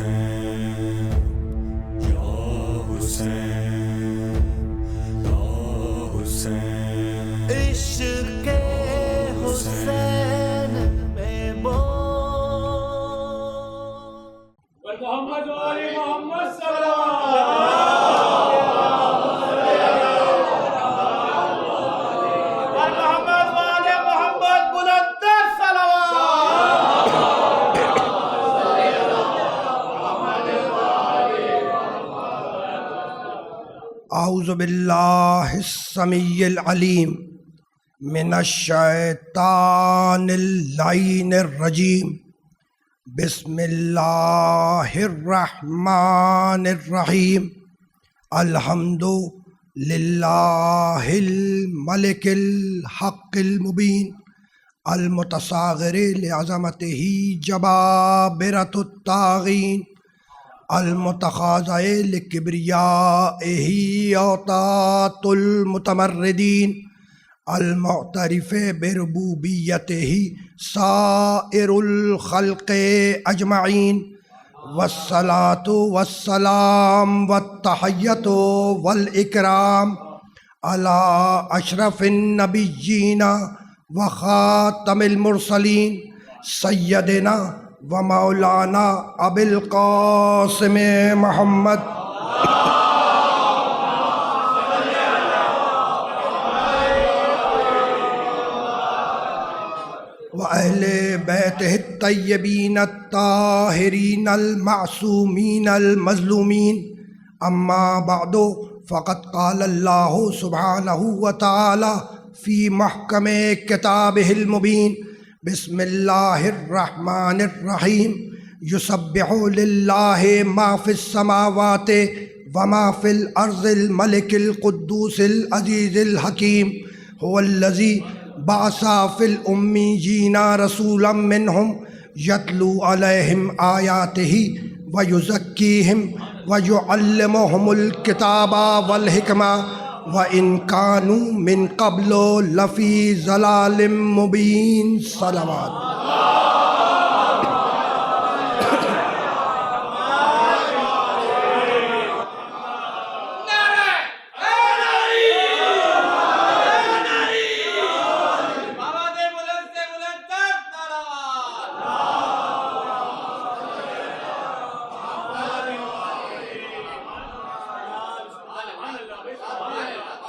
حسین یا حسین یا حسین عشق حسین میں محمد و آل محمد صلی اللہ محمد و آل محمد بلندر اعوذ باللہ السمیع العلیم من الشیطان اللعین الرجیم بسم اللہ الرحمن الرحیم الحمد للہ الملک الحق المبین المتصاغر لعظمتہ جبابرۃ الطاغین المتخاضع لکبریائہ اوطاط المتمردین المعترف بربوبیتہ سائر الخلق اجمعین والصلاة والسلام والتحیۃ والاکرام علی اشرف النبیین وخاتم المرسلین سیدنا و مولانا ابی القاسم محمد و اہل بیتہ الطیبین الطاہرین المعصومین المظلومین اما بعد فقد قال اللہ سبحانہ وتعالی فی محکم کتابہ المبین بسم اللہ الرحمن الرحیم یسبح للہ ما فی السماوات وما فی الارض الملک القدوس العزیز الحکیم هو الذی بعث فی الامیین رسولا منہم یتلو علیہم آیاتہ ویزکیہم ویعلمہم الکتاب والحکمہ وَإِن كَانُوا مِن قَبْلُ لَفِي ضَلَالٍ مُبِينٍ صلوات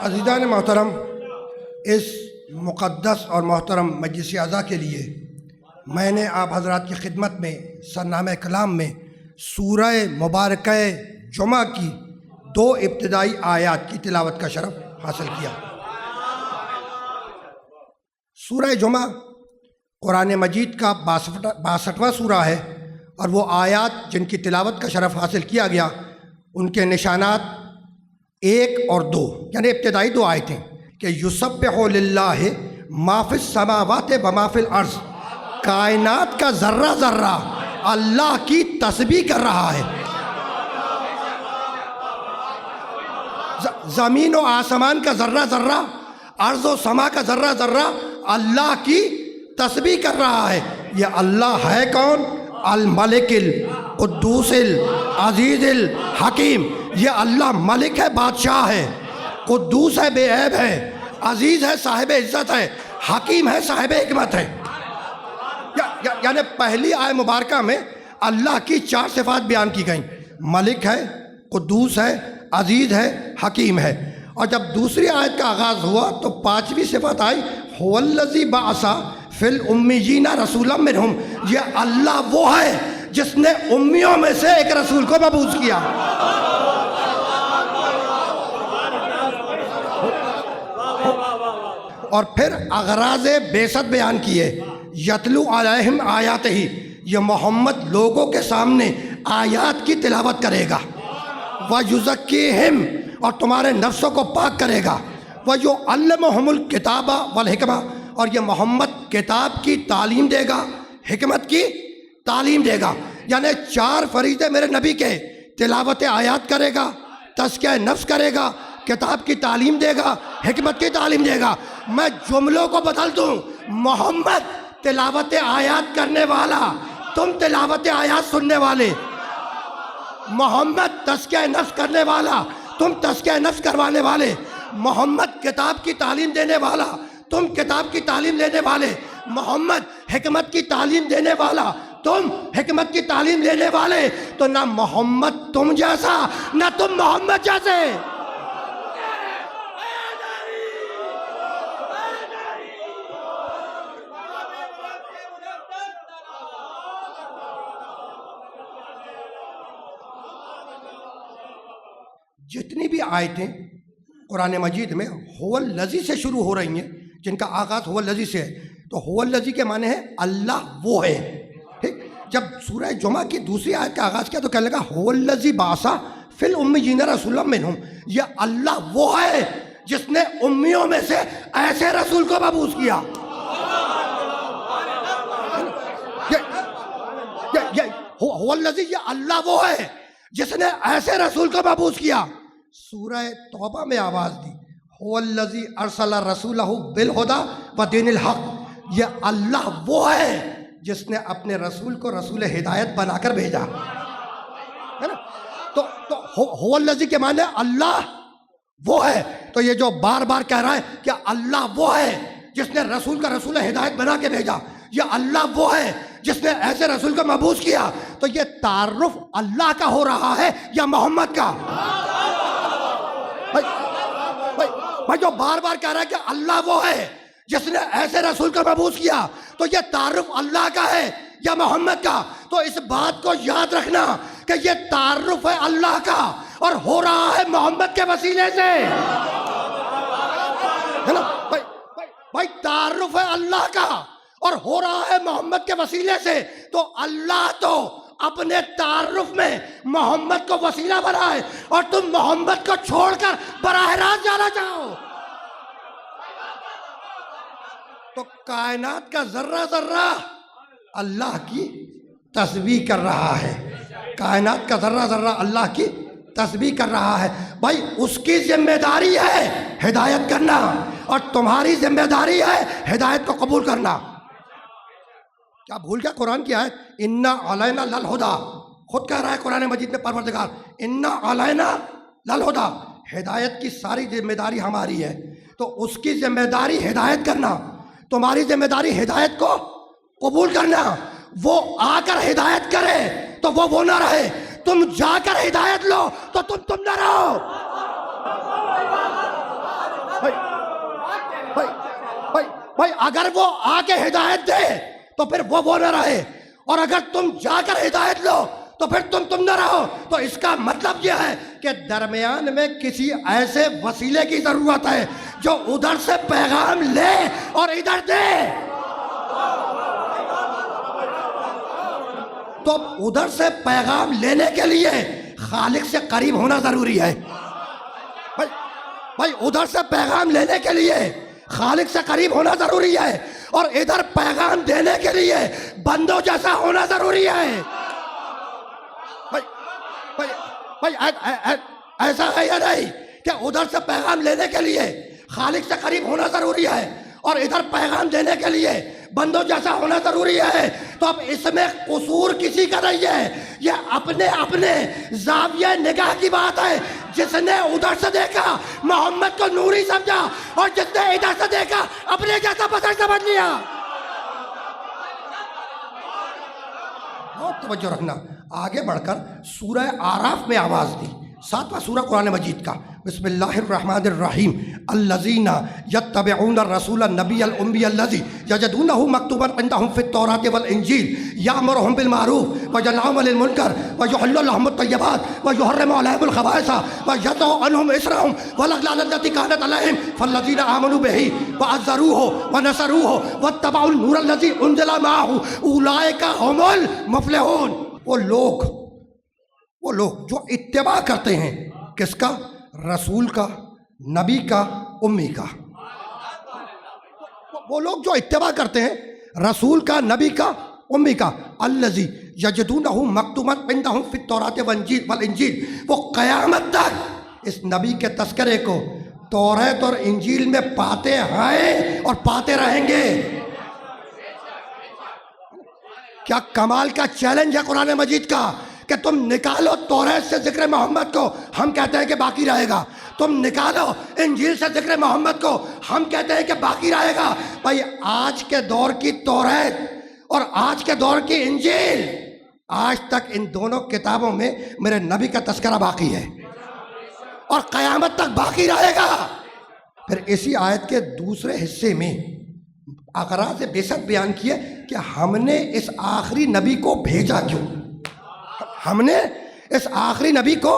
عزیزان محترم، اس مقدس اور محترم مجلس اعزا کے لیے میں نے آپ حضرات کی خدمت میں سرنامہ کلام میں سورہ مبارکہ جمعہ کی 2 ابتدائی آیات کی تلاوت کا شرف حاصل کیا۔ سورہ جمعہ قرآن مجید کا 62واں سورہ ہے، اور وہ آیات جن کی تلاوت کا شرف حاصل کیا گیا ان کے نشانات 1 اور 2 یعنی ابتدائی 2 آیتیں کہ یسبح للہ ما فی السماوات وما فی الارض، کائنات کا ذرہ ذرہ اللہ کی تسبیح کر رہا ہے، زمین و آسمان کا ذرہ ذرہ، ارض و سما کا ذرہ ذرہ اللہ کی تسبیح کر رہا ہے۔ یہ اللہ ہے کون؟ الملک القدوس العزیز الحکیم۔ یہ اللہ ملک ہے، بادشاہ ہے، قدوس ہے، بے عیب ہے، عزیز ہے، صاحب عزت ہے، حکیم ہے، صاحب حکمت ہے۔ یعنی پہلی آیت مبارکہ میں اللہ کی 4 صفات بیان کی گئیں، ملک ہے، قدوس ہے، عزیز ہے، حکیم ہے۔ اور جب دوسری آیت کا آغاز ہوا تو 5ویں صفت آئی، هو الذی بعث فی الامیین رسولا منہم۔ یہ اللہ وہ ہے جس نے امیوں میں سے ایک رسول کو مبعوث کیا۔ اور پھر اغراض بعثت بیان کیے، یتلو علیہم آیاتہ، یہ محمد لوگوں کے سامنے آیات کی تلاوت کرے گا، وَيُزَكِّيهِمْ، اور تمہارے نفسوں کو پاک کرے گا، وَيُعَلِّمُهُمُ الْكِتَابَ وَالْحِكْمَةَ، اور یہ محمد کتاب کی تعلیم دے گا، حکمت کی تعلیم دے گا۔ یعنی 4 فریضے میرے نبی کے، تلاوت آیات کرے گا، تزکیہ نفس کرے گا، کتاب کی تعلیم دے گا، حکمت کی تعلیم دے گا۔ میں جملوں کو بدل دوں، محمد تلاوت آیات کرنے والا، تم تلاوت آیات سننے والے۔ محمد تزکیہ نفس کرنے والا، تم تزکیہ نفس کروانے والے، محمد کتاب کی تعلیم دینے والا، تم کتاب کی تعلیم لینے والے، محمد حکمت کی تعلیم دینے والا، تم حکمت کی تعلیم لینے والے، تو نہ محمد تم جیسا نہ تم محمد جیسے۔ جتنی بھی آیتیں قرآن مجید میں هو الذی سے شروع ہو رہی ہیں، جن کا آغاز هو الذی سے ہے، تو هو الذی کے معنی ہے اللہ وہ ہے۔ ٹھیک، جب سورہ جمعہ کی دوسری آیت کا آغاز کیا تو کہنے لگا هو الذی بعث فی الامیین رسولا منہم، یہ اللہ وہ ہے جس نے امیوں میں سے ایسے رسول کو مبعوث کیا۔ هو الذی، یہ اللہ وہ ہے جس نے ایسے رسول کو مبعوث کیا۔ سورہ توبہ میں آواز دی هو الذی ارسل رسولہ بالہدی ودین الحق، یہ اللہ وہ ہے جس نے اپنے رسول کو رسول ہدایت بنا کر بھیجا ہے نا۔ تو هو الذی کے معنی اللہ وہ ہے، تو یہ جو بار بار کہہ رہا ہے کہ اللہ وہ ہے جس نے رسول کا رسول ہدایت بنا کے بھیجا، یہ اللہ وہ ہے جس نے ایسے رسول کو مبعوث کیا، تو یہ تعارف اللہ کا ہو رہا ہے یا محمد کا؟ بھائی جو بار بار کہہ رہا ہے کہ اللہ وہ ہے جس نے ایسے رسول کو مبعوث کیا، تو یہ تعارف اللہ کا ہے یا محمد کا؟ تو اس بات کو یاد رکھنا کہ یہ تعارف ہے اللہ کا اور ہو رہا ہے محمد کے وسیلے سے، ہے نا بھائی، تعارف ہے اللہ کا اور ہو رہا ہے محمد کے وسیلے سے، تو اللہ تو اپنے تعارف میں محمد کو وسیلہ بنائے اور تم محمد کو چھوڑ کر براہ راست جانا چاہو۔ تو کائنات کا ذرہ ذرہ اللہ کی تسبیح کر رہا ہے، کائنات کا ذرہ ذرہ اللہ کی تسبیح کر رہا ہے۔ بھائی اس کی ذمہ داری ہے ہدایت کرنا اور تمہاری ذمہ داری ہے ہدایت کو قبول کرنا۔ کیا بھول گیا قرآن کی آیت انا علینا للہدی؟ خود کہہ رہا ہے قرآن مجید میں پروردگار انا علینا للہدی، ہدایت کی ساری ذمہ داری ہماری ہے، تو اس کی ذمہ داری ہدایت کرنا، تمہاری ذمہ داری ہدایت کو قبول کرنا۔ وہ آ کر ہدایت کرے تو وہ نہ رہے، تم جا کر ہدایت لو تو تم نہ رہو۔ بھائی اگر وہ آ کے ہدایت دے تو پھر وہ نہ رہے، اور اگر تم جا کر ہدایت لو تو پھر تم نہ رہو۔ تو اس کا مطلب یہ ہے کہ درمیان میں کسی ایسے وسیلے کی ضرورت ہے جو ادھر سے پیغام لے اور ادھر دے۔ تو ادھر سے پیغام لینے کے لیے خالق سے قریب ہونا ضروری ہے۔ بھائی ادھر سے پیغام لینے کے لیے خالق سے قریب ہونا ضروری ہے، اور ادھر پیغام دینے کے لیے بندوں جیسا ہونا ضروری ہے۔ بھائی ایسا ہے یا نہیں کہ ادھر سے پیغام لینے کے لیے خالق سے قریب ہونا ضروری ہے اور ادھر پیغام دینے کے لیے بندوں جیسا ہونا ضروری ہے؟ تو اب اس میں قصور کسی کا نہیں ہے، یہ اپنے زاویہ نگاہ کی بات ہے۔ جس نے ادھر سے دیکھا محمد کو نوری سمجھا، اور جس نے ادھر سے دیکھا اپنے جیسا بشر سمجھ لیا۔ بہت توجہ رکھنا۔ آگے بڑھ کر سورہ اعراف میں آواز دی، 7واں سورہ قرآن مجید کا، بسم اللہ الرحمن الرحیم، الذین یتبعون الرسول النبی الامی الذی یجدونہ مکتوبا عندہم فی التوراۃ والانجیل یأمرہم بالمعروف وینہاہم عن المنکر ویحل لہم الطیبات ویحرم علیہم الخبائث ویضع عنہم اصرہم والاغلال التی کانت علیہم فالذین آمنوا بہ وعزروہ ونصروہ واتبعوا النور الذی انزل معہ اولئک ھم المفلحون۔ وہ لوگ جو اتباع کرتے ہیں کس کا؟ رسول کا، نبی کا، امی کا۔ وہ لوگ جو اتباع کرتے ہیں رسول کا، نبی کا، امی کا، الذی یجدونہ مکتوبا عندہم فی التوراۃ والانجیل، وہ قیامت تک اس نبی کے تذکرے کو توریت اور انجیل میں پاتے ہیں اور پاتے رہیں گے۔ کیا کمال کا چیلنج ہے قرآن مجید کا کہ تم نکالو توریت سے ذکر محمد کو، ہم کہتے ہیں کہ باقی رہے گا. تم نکالو انجیل سے ذکر محمد کو، ہم کہتے ہیں کہ باقی رہے گا. بھائی آج کے دور کی توریت اور آج کے دور کی انجیل، آج تک ان دونوں کتابوں میں میرے نبی کا تذکرہ باقی ہے اور قیامت تک باقی رہے گا. پھر اسی آیت کے دوسرے حصے میں اغراض بعثت بیان کیے کہ ہم نے اس آخری نبی کو بھیجا کیوں، ہم نے اس آخری نبی کو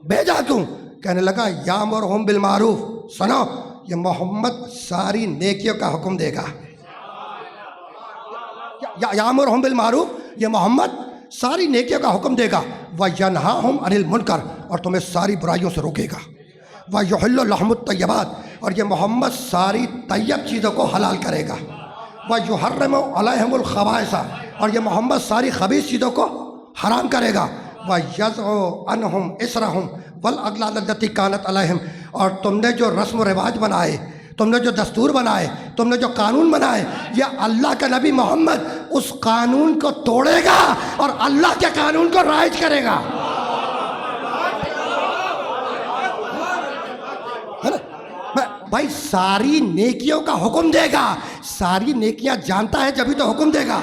بھیجا کیوں. کہنے لگا یامرہم بالمعروف، سنو یہ محمد ساری نیکیوں کا حکم دے گا. یامرہم بالمعروف، یہ محمد ساری نیکیوں کا حکم دے گا. وینہاہم عن المنکر، اور تمہیں ساری برائیوں سے روکے گا. ویحل لہم الطیبات، اور یہ محمد ساری طیب چیزوں کو حلال کرے گا. ویحرم علیہم الخبائث، اور یہ محمد ساری خبیث چیزوں کو حرام کرے گا. وَيَضْعُ عَنْهُمْ إِصْرَهُمْ وَالْأَغْلَالَ الَّتِي كَانَتْ عَلَيْهِمْ، اور تم نے جو رسم و رواج بنائے، تم نے جو دستور بنائے، تم نے جو قانون بنائے، یہ اللہ کا نبی محمد اس قانون کو توڑے گا اور اللہ کے قانون کو رائج کرے گا. بھائی ساری نیکیوں کا حکم دے گا، ساری نیکیاں جانتا ہے جبھی تو حکم دے گا.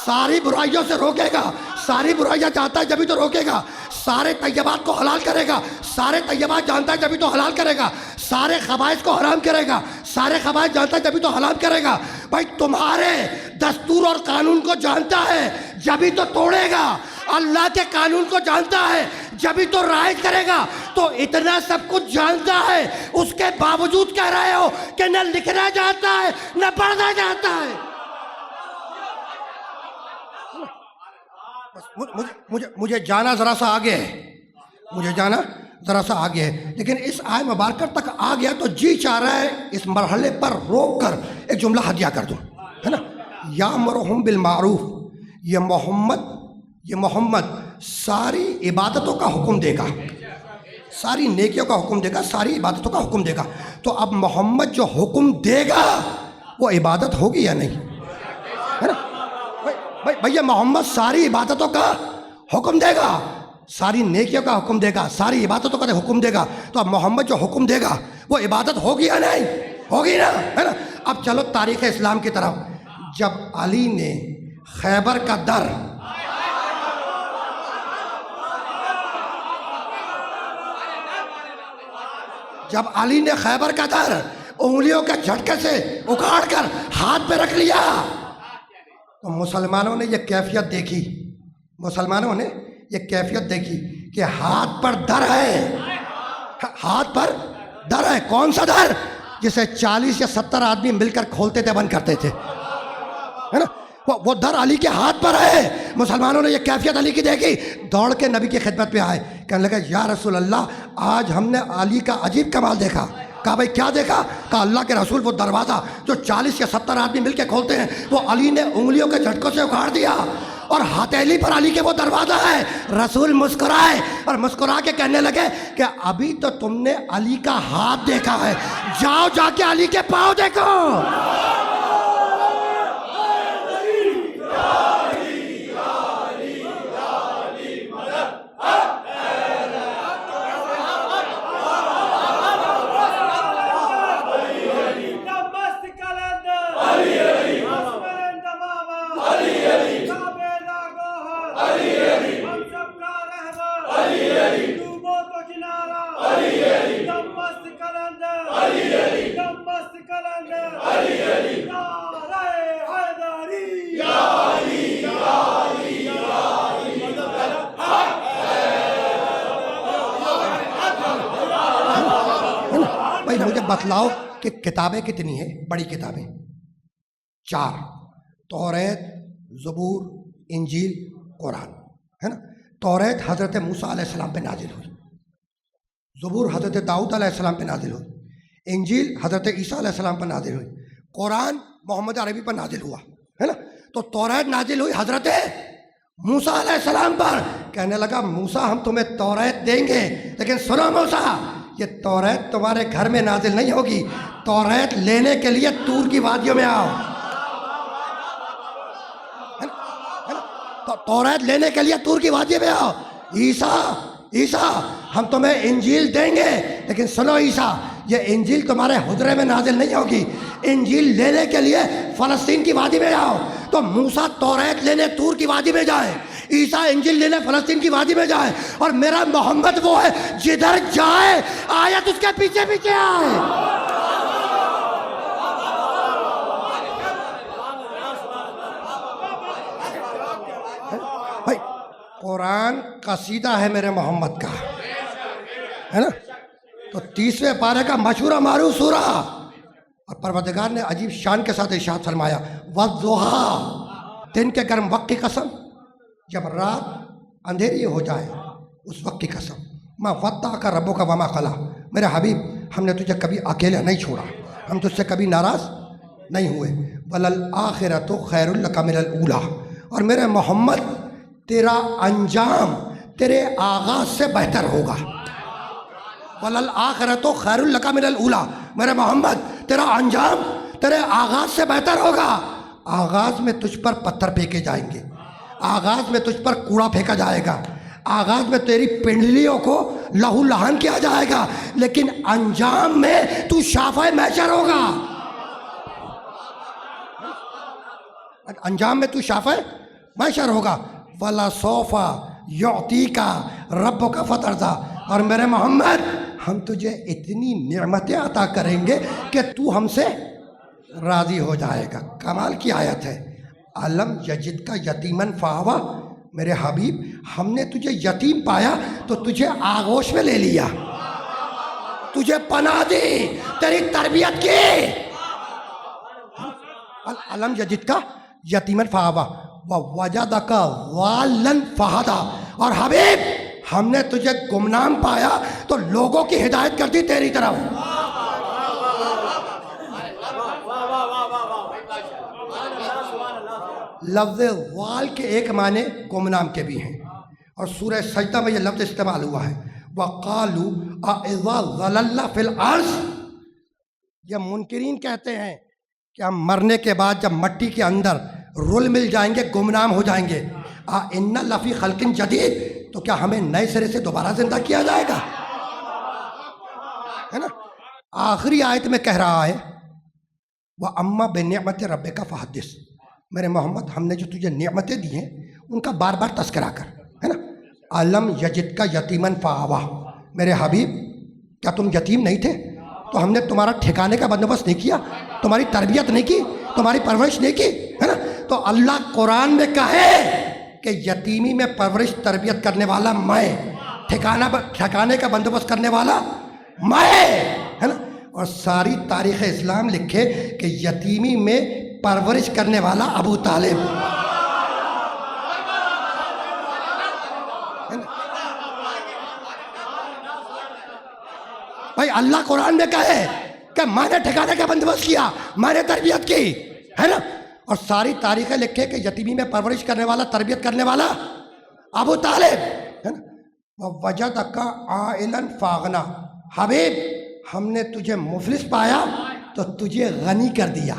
ساری برائیوں سے روکے گا، ساری برائیاں جانتا ہے جبھی تو روکے گا. سارے طیبات کو حلال کرے گا، سارے طیبات جانتا ہے جبھی تو حلال کرے گا. سارے خبائث کو حرام کرے گا، سارے خبائث جانتا ہے جبھی تو حرام کرے گا. بھائی تمہارے دستور اور قانون کو جانتا ہے جبھی تو توڑے گا، اللہ کے قانون کو جانتا ہے جبھی تو رائج کرے گا. تو اتنا سب کچھ جانتا ہے، اس کے باوجود کہہ رہے ہو کہ نہ لکھنا جانتا ہے نہ پڑھنا جانتا ہے. مجھے جانا ذرا سا آگے ہے، مجھے جانا ذرا سا آگے ہے، لیکن اس آیت مبارکہ تک آ گیا تو جی چاہ رہا ہے اس مرحلے پر روک کر ایک جملہ ہدیہ کر دوں، ہے نا. یامرہم بالمعروف، یہ محمد ساری عبادتوں کا حکم دے گا، ساری نیکیوں کا حکم دے گا، ساری عبادتوں کا حکم دے گا. تو اب محمد جو حکم دے گا وہ عبادت ہوگی یا نہیں، ہے نا. بھئی محمد ساری عبادتوں کا حکم دے گا، ساری نیکیوں کا حکم دے گا، ساری عبادتوں کا حکم دے گا. تو اب محمد جو حکم دے گا وہ عبادت ہوگی یا نہیں، ہوگی نا، ہے نا. اب چلو تاریخ اسلام کی طرف. جب علی نے خیبر کا در انگلیوں کے جھٹکے سے اکھاڑ کر ہاتھ پہ رکھ لیا تو مسلمانوں نے یہ کیفیت دیکھی، مسلمانوں نے یہ کیفیت دیکھی کہ ہاتھ پر در ہے، ہاتھ پر در ہے. کون سا در؟ جسے 40 یا 70 آدمی مل کر کھولتے تھے، بند کرتے تھے، ہے نا. وہ در علی کے ہاتھ پر ہے. مسلمانوں نے یہ کیفیت علی کی دیکھی، دوڑ کے نبی کی خدمت پہ آئے، کہنے لگا یا رسول اللہ آج ہم نے علی کا عجیب کمال دیکھا. کہا بھائی کیا دیکھا؟ کہا اللہ کے رسول وہ دروازہ جو 40 یا 70 آدمی مل کے کھولتے ہیں وہ علی نے انگلیوں کے جھٹکوں سے اکھاڑ دیا اور ہتھیلی پر علی کے وہ دروازہ ہے. رسول مسکرائے اور مسکرا کے کہنے لگے کہ ابھی تو تم نے علی کا ہاتھ دیکھا ہے، جاؤ جا کے علی کے پاؤں دیکھو. مجھے بتلاؤ کہ کتابیں کتنی ہیں؟ بڑی کتابیں 4، توریت، زبور، انجیل، قرآن، ہے نا. توریت حضرت موسیٰ علیہ السلام پہ نازل ہوئی، زبور حضرت داؤد علیہ السلام پہ نازل ہوئی، انجیل حضرت عیسیٰ علیہ السلام پر نازل ہوئی، قرآن محمد عربی پر نازل ہوا، ہے نا. تو توریت نازل ہوئی حضرت موسیٰ علیہ السلام پر. کہنے لگا موسیٰ ہم تمہیں توریت دیں گے، لیکن سنو موسیٰ یہ توریت تمہارے گھر میں نازل نہیں ہوگی، توریت لینے کے لیے طور کی وادیوں میں آؤ. توریت لینے کے لیے طور کی وادی میں آؤ. عیسیٰ ہم تمہیں انجیل دیں گے، لیکن سنو عیسیٰ، یہ انجیل تمہارے حجرے میں نازل نہیں ہوگی. انجیل لینے کے لیے فلسطین کی وادی میں آؤ. تو موسیٰ توریت لینے طور کی وادی میں جائے، عیسیٰ انجیل لینے فلسطین کی وادی میں جائے، اور میرا محمد وہ ہے جدھر جائے آیت اس کے پیچھے پیچھے آئے. بھائی قرآن قصیدہ ہے میرے محمد کا، ہے نا؟ تو 30ویں پارے کا مشہور معروف سورہ، اور پروردگار نے عجیب شان کے ساتھ ارشاد فرمایا وَالضُّحَىٰ، دن کے گرم وقت کی قسم، جب رات اندھیری ہو جائے اس وقت کی قسم. مَا وَدَّعَكَ رَبُّكَ وَمَا قَلَىٰ، میرے حبیب ہم نے تجھے کبھی اکیلے نہیں چھوڑا، ہم تجھ سے کبھی ناراض نہیں ہوئے. وَلَلْآخِرَةُ خَيْرٌ لَكَ مِنَ الْأُولَىٰ، اور میرے محمد تیرا انجام تیرے آغاز سے بہتر ہوگا. وَلَلْآخِرَةُ خَيْرٌ لَكَ مِنَ الْأُولَىٰ، میرے محمد تیرا انجام تیرے آغاز سے بہتر ہوگا. آغاز میں تجھ پر پتھر پھینکے جائیں گے، آغاز میں تجھ پر کوڑا پھینکا جائے گا، آغاز میں تیری پنڈلیوں کو لہو لہان کیا جائے گا، لیکن انجام میں تو شافع محشر ہوگا. انجام میں تو شافع محشر ہوگا. وَلَسَوْفَ يُعْطِيكَ رَبُّكَ فَتَرْضَىٰ، اور میرے محمد ہم تجھے اتنی نعمتیں عطا کریں گے کہ تو ہم سے راضی ہو جائے گا. کمال کی آیت ہے. علم یجد کا یتیمن فآوا، میرے حبیب ہم نے تجھے یتیم پایا تو تجھے آغوش میں لے لیا، تجھے پناہ دی، تیری تربیت کی. علم یجد کا یتیمن فآوا ووجدک ضالا فہدی، اور حبیب ہم نے تجھے گمنام پایا تو لوگوں کی ہدایت کر دی تیری طرف. لفظ ضال کے ایک معنی گمنام کے بھی ہیں، اور سورہ سجدہ میں یہ لفظ استعمال ہوا ہے. وَقَالُوا أَإِذَا ضَلَلْنَا فِي الْأَرْضِ، یہ منکرین کہتے ہیں کہ ہم مرنے کے بعد جب مٹی کے اندر رول مل جائیں گے، گمنام ہو جائیں گے. إِنَّ لَفِي خَلْقٍ جَدِيدٍ، تو کیا ہمیں نئے سرے سے دوبارہ زندہ کیا جائے گا، ہے نا؟ آخری آیت میں کہہ رہا ہے وَأَمَّا بِنِعْمَتِ رَبِّكَ فَحَدِّثْ، میرے محمد ہم نے جو تجھے نعمتیں دی ہیں ان کا بار بار تذکرہ کر، ہے نا؟ علم یجد کا یتیمن فآوا، میرے حبیب کیا تم یتیم نہیں تھے تو ہم نے تمہارا ٹھکانے کا بندوبست نہیں کیا، تمہاری تربیت نہیں کی، تمہاری پرورش نہیں کی، ہے نا؟ تو اللہ قرآن میں کہے کہ یتیمی میں پرورش تربیت کرنے والا میں، ٹھکانے کا بندوبست کرنے والا میں، ہے نا؟ اور ساری تاریخ اسلام لکھے کہ یتیمی میں پرورش کرنے والا ابو طالب. بھائی اللہ قرآن میں کہے کہ میں نے ٹھکانے کا بندوبست کیا، میں نے تربیت کی، ہے نا؟ اور ساری تاریخیں لکھے کہ یتیمی میں پرورش کرنے والا، تربیت کرنے والا ابو طالب، ہے نا؟ وَوَجَدَكَ عَائِلًا فَأَغْنَىٰ، حبیب ہم نے تجھے مفلس پایا تو تجھے غنی کر دیا،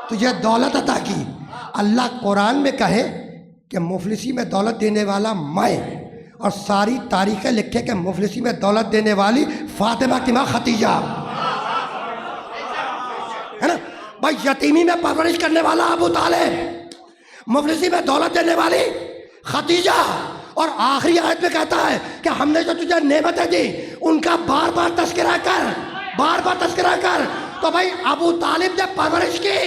تجھے دولت عطا کی. اللہ قرآن میں کہے کہ مفلسی میں دولت دینے والا میں، اور ساری تاریخیں لکھے کہ مفلسی میں دولت دینے والی فاطمہ کی ماں خدیجہ، ہے نا؟ بھائی یتیمی میں پرورش کرنے والا ابو طالب، مفلسی میں دولت دینے والی خدیجہ. اور آخری آیت میں کہتا ہے کہ ہم نے جو تجھے نعمتیں دی ان کا بار بار تذکرہ کر، بار بار تذکرہ کر. تو بھائی ابو طالب نے پرورش کی،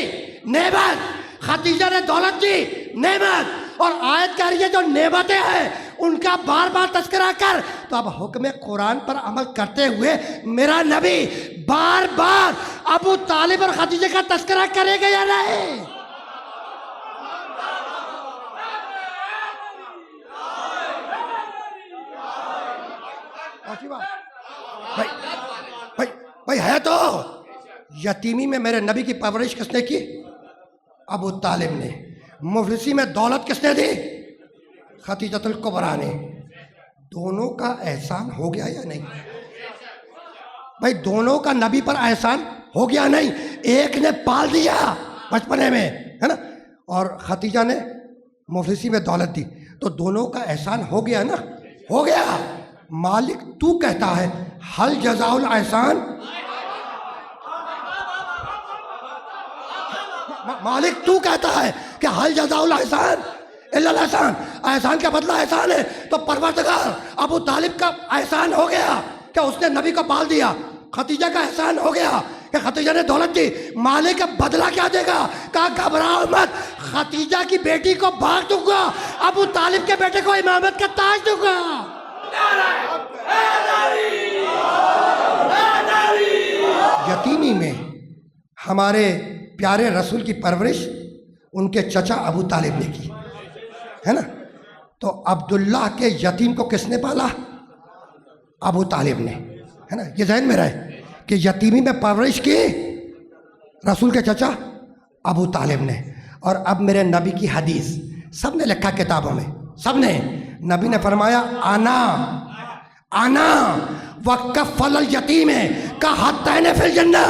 نعمت، خدیجہ نے دولت دی، نعمت، اور آیت کہہ رہی ہے جو نعمتیں ہیں ان کا بار بار تذکرہ کر. تو اب حکم قرآن پر عمل کرتے ہوئے میرا نبی بار بار ابو طالب اور خدیجہ کا تذکرہ کرے گا یا نہیں؟ بھائی ہے تو یتیمی میں میرے نبی کی پرورش کس نے کی؟ ابو طالب نے. مفلسی میں دولت کس نے دی؟ خدیجۃ الکبریٰ نے. دونوں کا احسان ہو گیا یا نہیں؟ بھائی دونوں کا نبی پر احسان ہو گیا نہیں؟ ایک نے پال دیا بچپنے میں، ہے نا، اور خدیجہ نے مفلسی میں دولت دی، تو دونوں کا احسان ہو گیا نا، ہو گیا۔ مالک تو کہتا ہے حل جزاء الاحسان، مالک تو کہتا ہے کہ حل جزاء الاحسان الا الاحسان، احسان کا بدلہ احسان ہے۔ تو پروردگار ابو طالب کا احسان ہو گیا کہ اس نے نبی کو پال دیا، خدیجہ کا احسان ہو گیا کہ خدیجہ نے دولت دی، مالک کا بدلہ کیا دے گا؟ کہا گھبراؤ مت، خدیجہ کی بیٹی کو باغ دوں گا، ابو طالب کے بیٹے کو امامت کا تاج دوں گا۔ یتیمی میں ہمارے پیارے رسول کی پرورش ان کے چچا ابو طالب نے کی ہے نا۔ تو عبداللہ کے یتیم کو کس نے پالا؟ ابو طالب نے، ہے نا۔ یہ ذہن میں رہے کہ یتیمی میں پرورش کی رسول کے چچا ابو طالب نے۔ اور اب میرے نبی کی حدیث سب نے لکھا کتابوں میں، سب نے، نبی نے فرمایا انا وکفل الیتیم کا حتین فی الجنہ،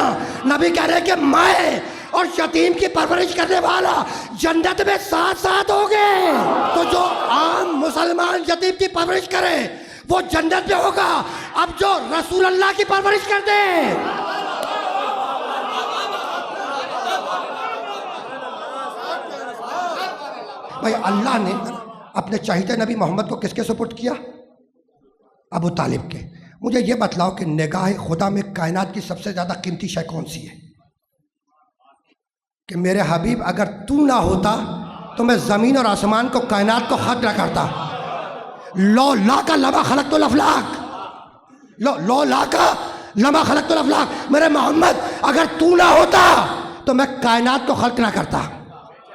نبی کہہ رہے کہ میں اور یتیم کی پرورش کرنے والا جنت میں ساتھ ساتھ ہو گئے۔ تو جو عام مسلمان یتیم کی پرورش کرے وہ جنت میں ہوگا، اب جو رسول اللہ کی پرورش کر دے، بھائی اللہ نے اپنے چاہتے نبی محمد کو کس کے سپرد کیا؟ ابو طالب کے۔ مجھے یہ بتلاؤ کہ نگاہ خدا میں کائنات کی سب سے زیادہ قیمتی شے کون سی ہے؟ کہ میرے حبیب اگر تو نہ ہوتا تو میں زمین اور آسمان کو، کائنات کو خلق نہ کرتا۔ لو لا کا لما خلقت الافلاق، لو لا کا لما خلقت الافلاق، میرے محمد اگر تو نہ ہوتا تو میں کائنات کو خلق نہ کرتا،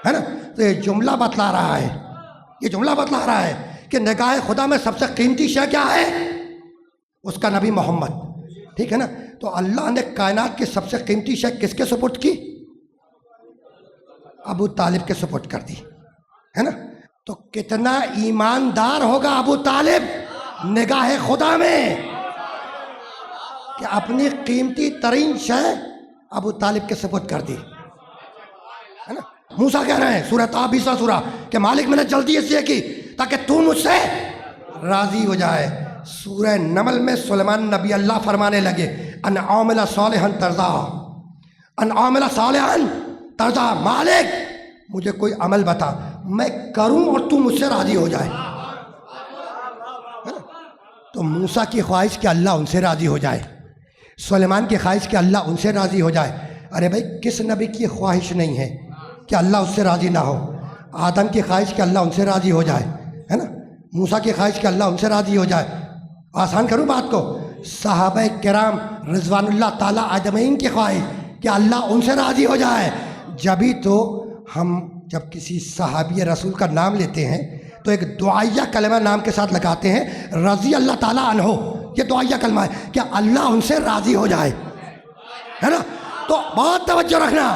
ہے نا۔ تو یہ جملہ بتلا رہا ہے، یہ جملہ بتلا رہا ہے کہ نگاہ خدا میں سب سے قیمتی شے کیا ہے؟ اس کا نبی محمد، ٹھیک ہے نا۔ تو اللہ نے کائنات کی سب سے قیمتی شے کس کے سپرد کی؟ ابو طالب کے سپرد کر دی، ہے نا۔ تو کتنا ایماندار ہوگا ابو طالب نگاہ خدا میں کہ اپنی قیمتی ترین شے ابو طالب کے سپرد کر دی، ہے نا۔ موسیٰ کہہ رہے ہیں سورہ طٰہٰ 20واں سورہ کہ مالک میں نے جلدی اس لیے کی تاکہ تو مجھ سے راضی ہو جائے۔ سورہ نمل میں سلیمان نبی اللہ فرمانے لگے ان عامل صالحا ترضا، ان عامل صالحا ترضا، مالک مجھے کوئی عمل بتا میں کروں اور تو مجھ سے راضی ہو جائے۔ تو موسیٰ کی خواہش کہ اللہ ان سے راضی ہو جائے، سلیمان کی خواہش کہ اللہ ان سے راضی ہو جائے۔ ارے بھائی کس نبی کی خواہش نہیں ہے کہ اللہ اس سے راضی نہ ہو؟ آدم کی خواہش کہ اللہ ان سے راضی ہو جائے، ہے نا۔ موسیٰ کی خواہش کہ اللہ ان سے راضی ہو جائے۔ آسان کروں بات کو، صحابہ کرام رضوان اللہ تعالیٰ اجمعین کی خواہش کہ اللہ ان سے راضی ہو جائے۔ جبھی تو ہم جب کسی صحابی رسول کا نام لیتے ہیں تو ایک دعائیہ کلمہ نام کے ساتھ لگاتے ہیں، رضی اللہ تعالیٰ عنہ، یہ دعائیہ کلمہ ہے کہ اللہ ان سے راضی ہو جائے، ہے نا۔ تو بہت توجہ رکھنا،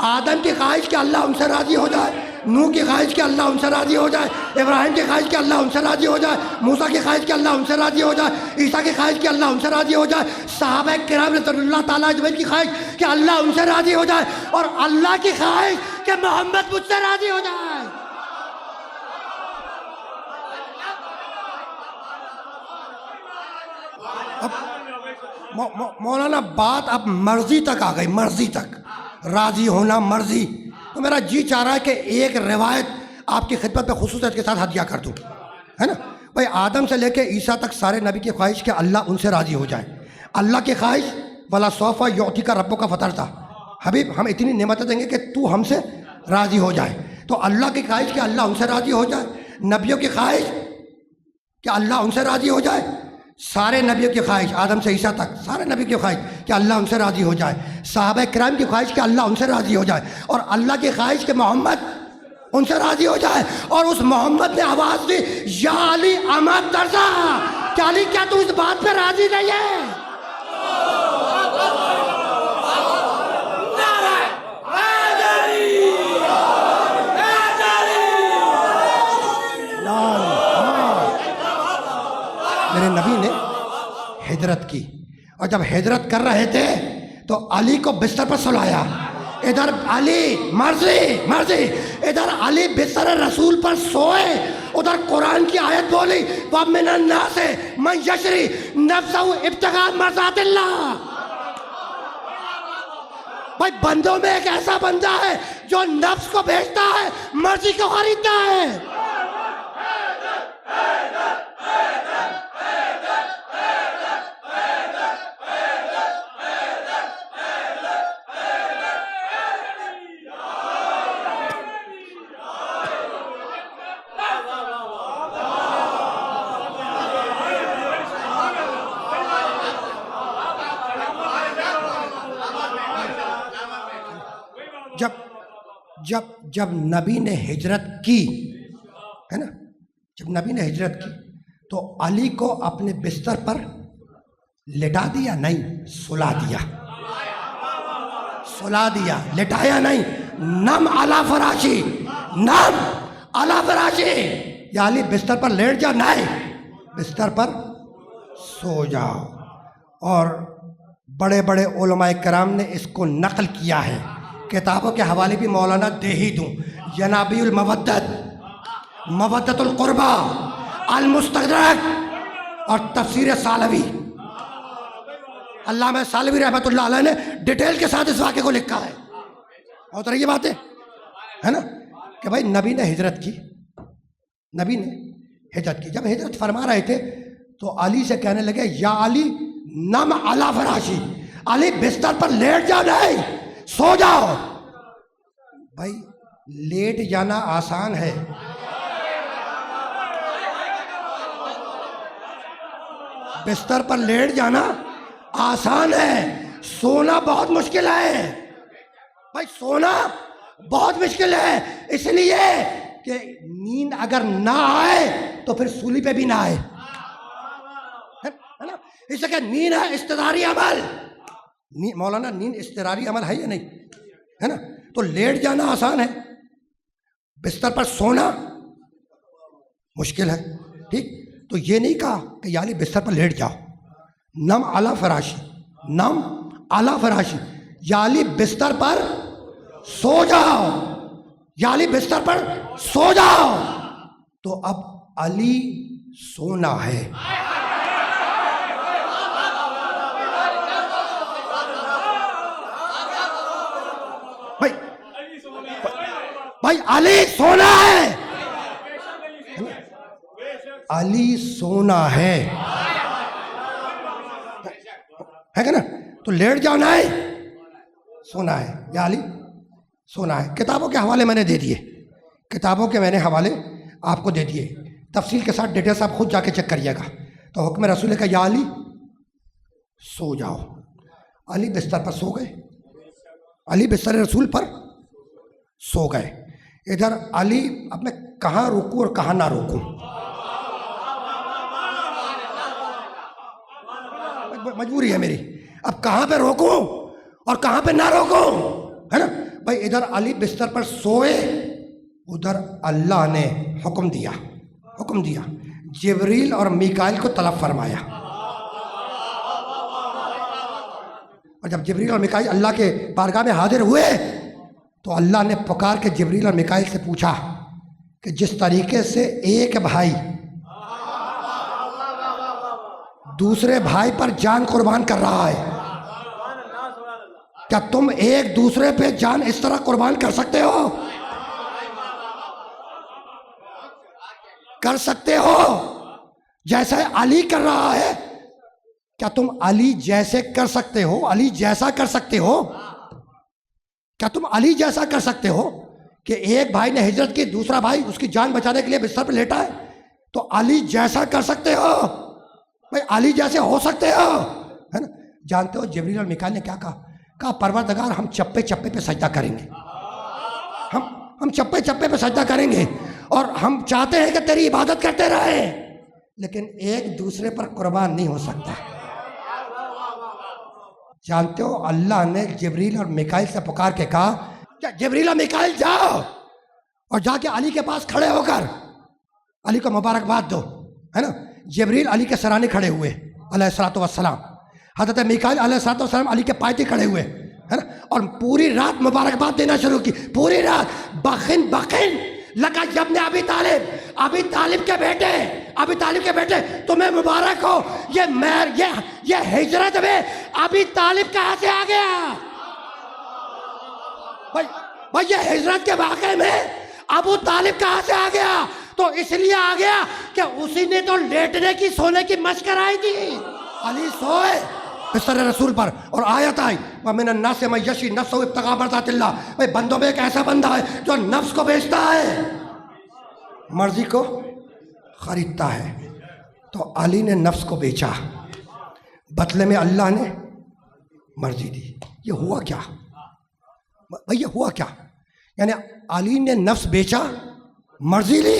آدم کی خواہش کہ اللہ ان سے راضی ہو جائے، نوح کی خواہش کہ اللہ ان سے راضی ہو جائے، ابراہیم کی خواہش کہ اللہ ان سے راضی ہو جائے، موسیٰ کی خواہش کہ اللہ ان سے راضی ہو جائے، عیسیٰ کی خواہش کہ اللہ ان سے راضی ہو جائے، صحابہ کرام رضوان اللہ تعالیٰ اجمعین کی خواہش کہ اللہ ان سے راضی ہو جائے، اور اللہ کی خواہش کہ محمد مجھ سے راضی ہو جائے۔ اب مولانا بات اب مرضی تک آ گئی، مرضی تک، راضی ہونا مرضی۔ تو میرا جی چاہ رہا ہے کہ ایک روایت آپ کی خدمت میں خصوصیت کے ساتھ ہدیہ کر دوں، ہے نا۔ بھائی آدم سے لے کے عیسیٰ تک سارے نبی کی خواہش کہ اللہ ان سے راضی ہو جائے۔ اللہ کی خواہش وَلَسَوْفَ يُعْطِيكَ رَبُّكَ فَتَرْضَىٰ، حبیب ہم اتنی نعمتیں دیں گے کہ تو ہم سے راضی ہو جائے۔ تو اللہ کی خواہش کہ اللہ ان سے راضی ہو جائے، نبیوں کی خواہش کہ اللہ ان سے راضی ہو جائے، سارے نبیوں کی خواہش آدم سے عیسیٰ تک سارے نبی کی خواہش کہ اللہ ان سے راضی ہو جائے، صحابہ کرام کی خواہش کہ اللہ ان سے راضی ہو جائے، اور اللہ کی خواہش کہ محمد ان سے راضی ہو جائے۔ اور اس محمد نے آواز دی یا علی اما ترضا، کہ علی کیا تو اس بات پہ راضی نہیں ہے؟ میرے نبی نے ہجرت کی، اور جب ہجرت کر رہے تھے تو علی کو بستر پر سلایا، ادھر علی مرضی مرضی، ادھر علی بستر رسول پر سوئے، ادھر قرآن کی آیت بولی وَمِنَ النَّاسِ مَن يَشْرِي نَفْسَهُ ابْتِغَاءَ مَرْضَاتِ اللَّهِ۔ بھائی بندوں میں ایک ایسا بندہ ہے جو نفس کو بیچتا ہے، مرضی کو خریدتا ہے۔ جب نبی نے ہجرت کی ہے نا، جب نبی نے ہجرت کی تو علی کو اپنے بستر پر لٹا دیا؟ نہیں، سلا دیا، سلا دیا، لٹایا نہیں۔ نم علی فراشی، نم علی فراشی، یا علی بستر پر لیٹ جاؤ، نہیں، بستر پر سو جاؤ۔ اور بڑے بڑے علماء کرام نے اس کو نقل کیا ہے، کتابوں کے حوالے بھی مولانا دے ہی دوں، ینابیع المودت، مودت القربہ، المستدرک، اور تفسیر سالوی۔ علامہ سالوی رحمۃ اللہ علیہ نے ڈیٹیل کے ساتھ اس واقعے کو لکھا ہے۔ اور طرح یہ باتیں ہے نا کہ بھائی نبی نے ہجرت کی، نبی نے ہجرت کی، جب ہجرت فرما رہے تھے تو علی سے کہنے لگے یا علی نم علی فراشی، علی بستر پر لیٹ جاؤ، نہیں، سو جاؤ۔ بھائی لیٹ جانا آسان ہے، بستر پر لیٹ جانا آسان ہے، سونا بہت مشکل ہے۔ بھائی سونا بہت مشکل ہے، اس لیے کہ نیند اگر نہ آئے تو پھر سولی پہ بھی نہ آئے، ہے نا؟ اس لیے کہ نیند ہے استداری عمل، مولانا نیند استداری عمل ہے یا نہیں، ہے نا؟ تو لیٹ جانا آسان ہے، بستر پر سونا مشکل ہے، ٹھیک؟ تو یہ نہیں کہا کہ یعنی بستر پر لیٹ جاؤ، نم علی فراشی، نم علی فراشی، یعنی بستر پر سو جاؤ، یعنی بستر پر سو جاؤ۔ تو اب علی سونا ہے، بھائی علی سونا ہے، علی سونا ہے کہ نا؟ تو لیٹ جاؤ، نہ سونا ہے، یا علی سونا ہے۔ کتابوں کے حوالے میں نے دے دیے، کتابوں کے میں نے حوالے آپ کو دے دیے، تفصیل کے ساتھ ڈیٹیلس آپ خود جا کے چیک کریے گا۔ تو حکم رسول کا یا علی سو جاؤ، علی بستر پر سو گئے، علی بستر رسول پر سو گئے۔ ادھر علی اب میں کہاں رکوں اور کہاں نہ رکوں، مجبوری ہے میری، اب کہاں پہ روکوں اور کہاں پہ نہ روکوں، ہے نا؟ بھائی ادھر علی بستر پر سوئے، ادھر اللہ نے حکم دیا، جبریل اور میکائیل کو طلب فرمایا، اور جب جبریل اور میکائیل اللہ کے بارگاہ میں حاضر ہوئے تو اللہ نے پکار کے جبریل اور میکائیل سے پوچھا کہ جس طریقے سے ایک بھائی دوسرے بھائی پر جان قربان کر رہا ہے، کیا تم ایک دوسرے پہ جان اس طرح قربان کر سکتے ہو؟ کر سکتے ہو جیسا علی کر رہا ہے؟ کیا تم علی جیسے کر سکتے ہو؟ علی جیسا کر سکتے ہو؟ کیا تم علی جیسا کر سکتے ہو کہ ایک بھائی نے ہجرت کی، دوسرا بھائی اس کی جان بچانے کے لیے بستر پہ لیٹا ہے، تو علی جیسا کر سکتے ہو؟ بھائی علی جیسے ہو سکتے ہو، ہے نا؟ جانتے ہو جبریل اور میکائیل نے کیا کہا پروردگار ہم چپے چپے پہ سجدہ کریں گے، ہم چپے چپے پہ سجدہ کریں گے، اور ہم چاہتے ہیں کہ تیری عبادت کرتے رہیں، لیکن ایک دوسرے پر قربان نہیں ہو سکتا۔ جانتے ہو اللہ نے جبریل اور میکائیل سے پکار کے کہا جبریل اور میکائیل جاؤ اور جا کے علی کے پاس کھڑے ہو کر علی کو مبارکباد دو، ہے نا؟ جبریل علی کے سرانے کھڑے ہوئے علیہ الصلوۃ والسلام، حضرت میکائیل علیہ الصلوۃ والسلام علی کے پایتے کھڑے ہوئے، ہے نا. اور پوری رات مبارکباد دینا شروع کی, پوری رات. بخن بخن لگا ابن ابی طالب, ابی طالب کے بیٹے, ابی طالب کے بیٹے تمہیں مبارک ہو, یہ ہجرت میں ابی طالب کہاں سے آ گیا؟ بھائی یہ ہجرت کے واقعے میں ابو طالب کہاں سے آ گیا؟ تو اس لیے آ گیا کہ اسی نے تو لیٹنے کی سونے کی مشق کرائی تھی. علی سوئے بستر رسول پر اور آیت آئی وَمِنَ النَّاسِ مَن يَشْرِي نَفْسَهُ ابْتِغَاءَ مَرْضَاتِ اللَّهِ. بھائی بندوں میں ایک ایسا بندہ ہے جو نفس کو بیچتا ہے, مرضی کو خریدتا ہے. تو علی نے نفس کو بیچا, بدلے میں اللہ نے مرضی دی. یہ ہوا کیا بھائی, یہ ہوا کیا؟ یعنی علی نے نفس بیچا, مرضی لی.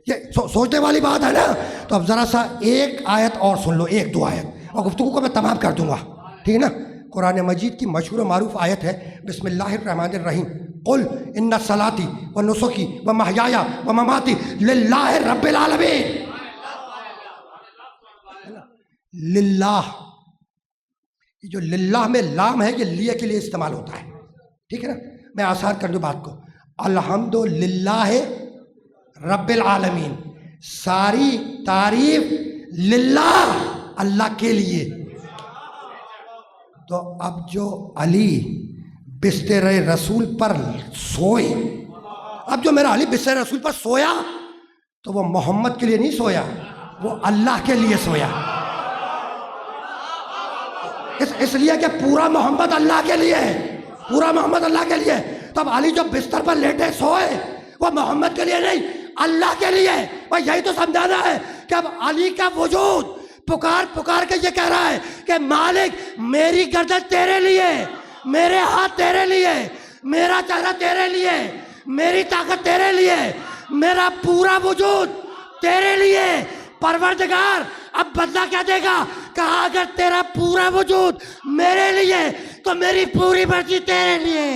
یہ سوچنے والی بات ہے نا. تو اب ذرا سا ایک آیت اور سن لو, ایک دو آیت, اور گفتگو کو میں تمام کر دوں گا, ٹھیک ہے نا. قرآن مجید کی مشہور و معروف آیت ہے بسم اللہ الرحمن الرحیم. قل ان صلاتی و نسکی و محیایا و مماتی للہ رب العالمین. للہ, یہ جو للہ میں لام ہے یہ لیے کے لیے استعمال ہوتا ہے, ٹھیک ہے نا. میں آسان کر دوں بات کو. الحمد للہ رب العالمین, ساری تعریف للہ, اللہ کے لیے. تو اب جو علی بستر رسول پر سوئے, اب جو میرا علی بستر رسول پر سویا تو وہ محمد کے لیے نہیں سویا, وہ اللہ کے لیے سویا. اس لیے کہ پورا محمد اللہ کے لیے ہے, پورا محمد اللہ کے لیے. تب علی جو بستر پر لیٹے سوئے وہ محمد کے لیے نہیں, اللہ کے لیے. بھائی یہی تو سمجھانا ہے کہ اب علی کا وجود پکار کے یہ کہہ رہا ہے کہ مالک میری گردن تیرے لیے, میرے ہاتھ تیرے لیے, میرا چہرہ تیرے لیے, میری طاقت تیرے لیے, میرا پورا وجود تیرے لیے. پروردگار اب بدلہ کیا دے گا؟ کہا اگر تیرا پورا وجود میرے لیے تو میری پوری مرضی تیرے لیے.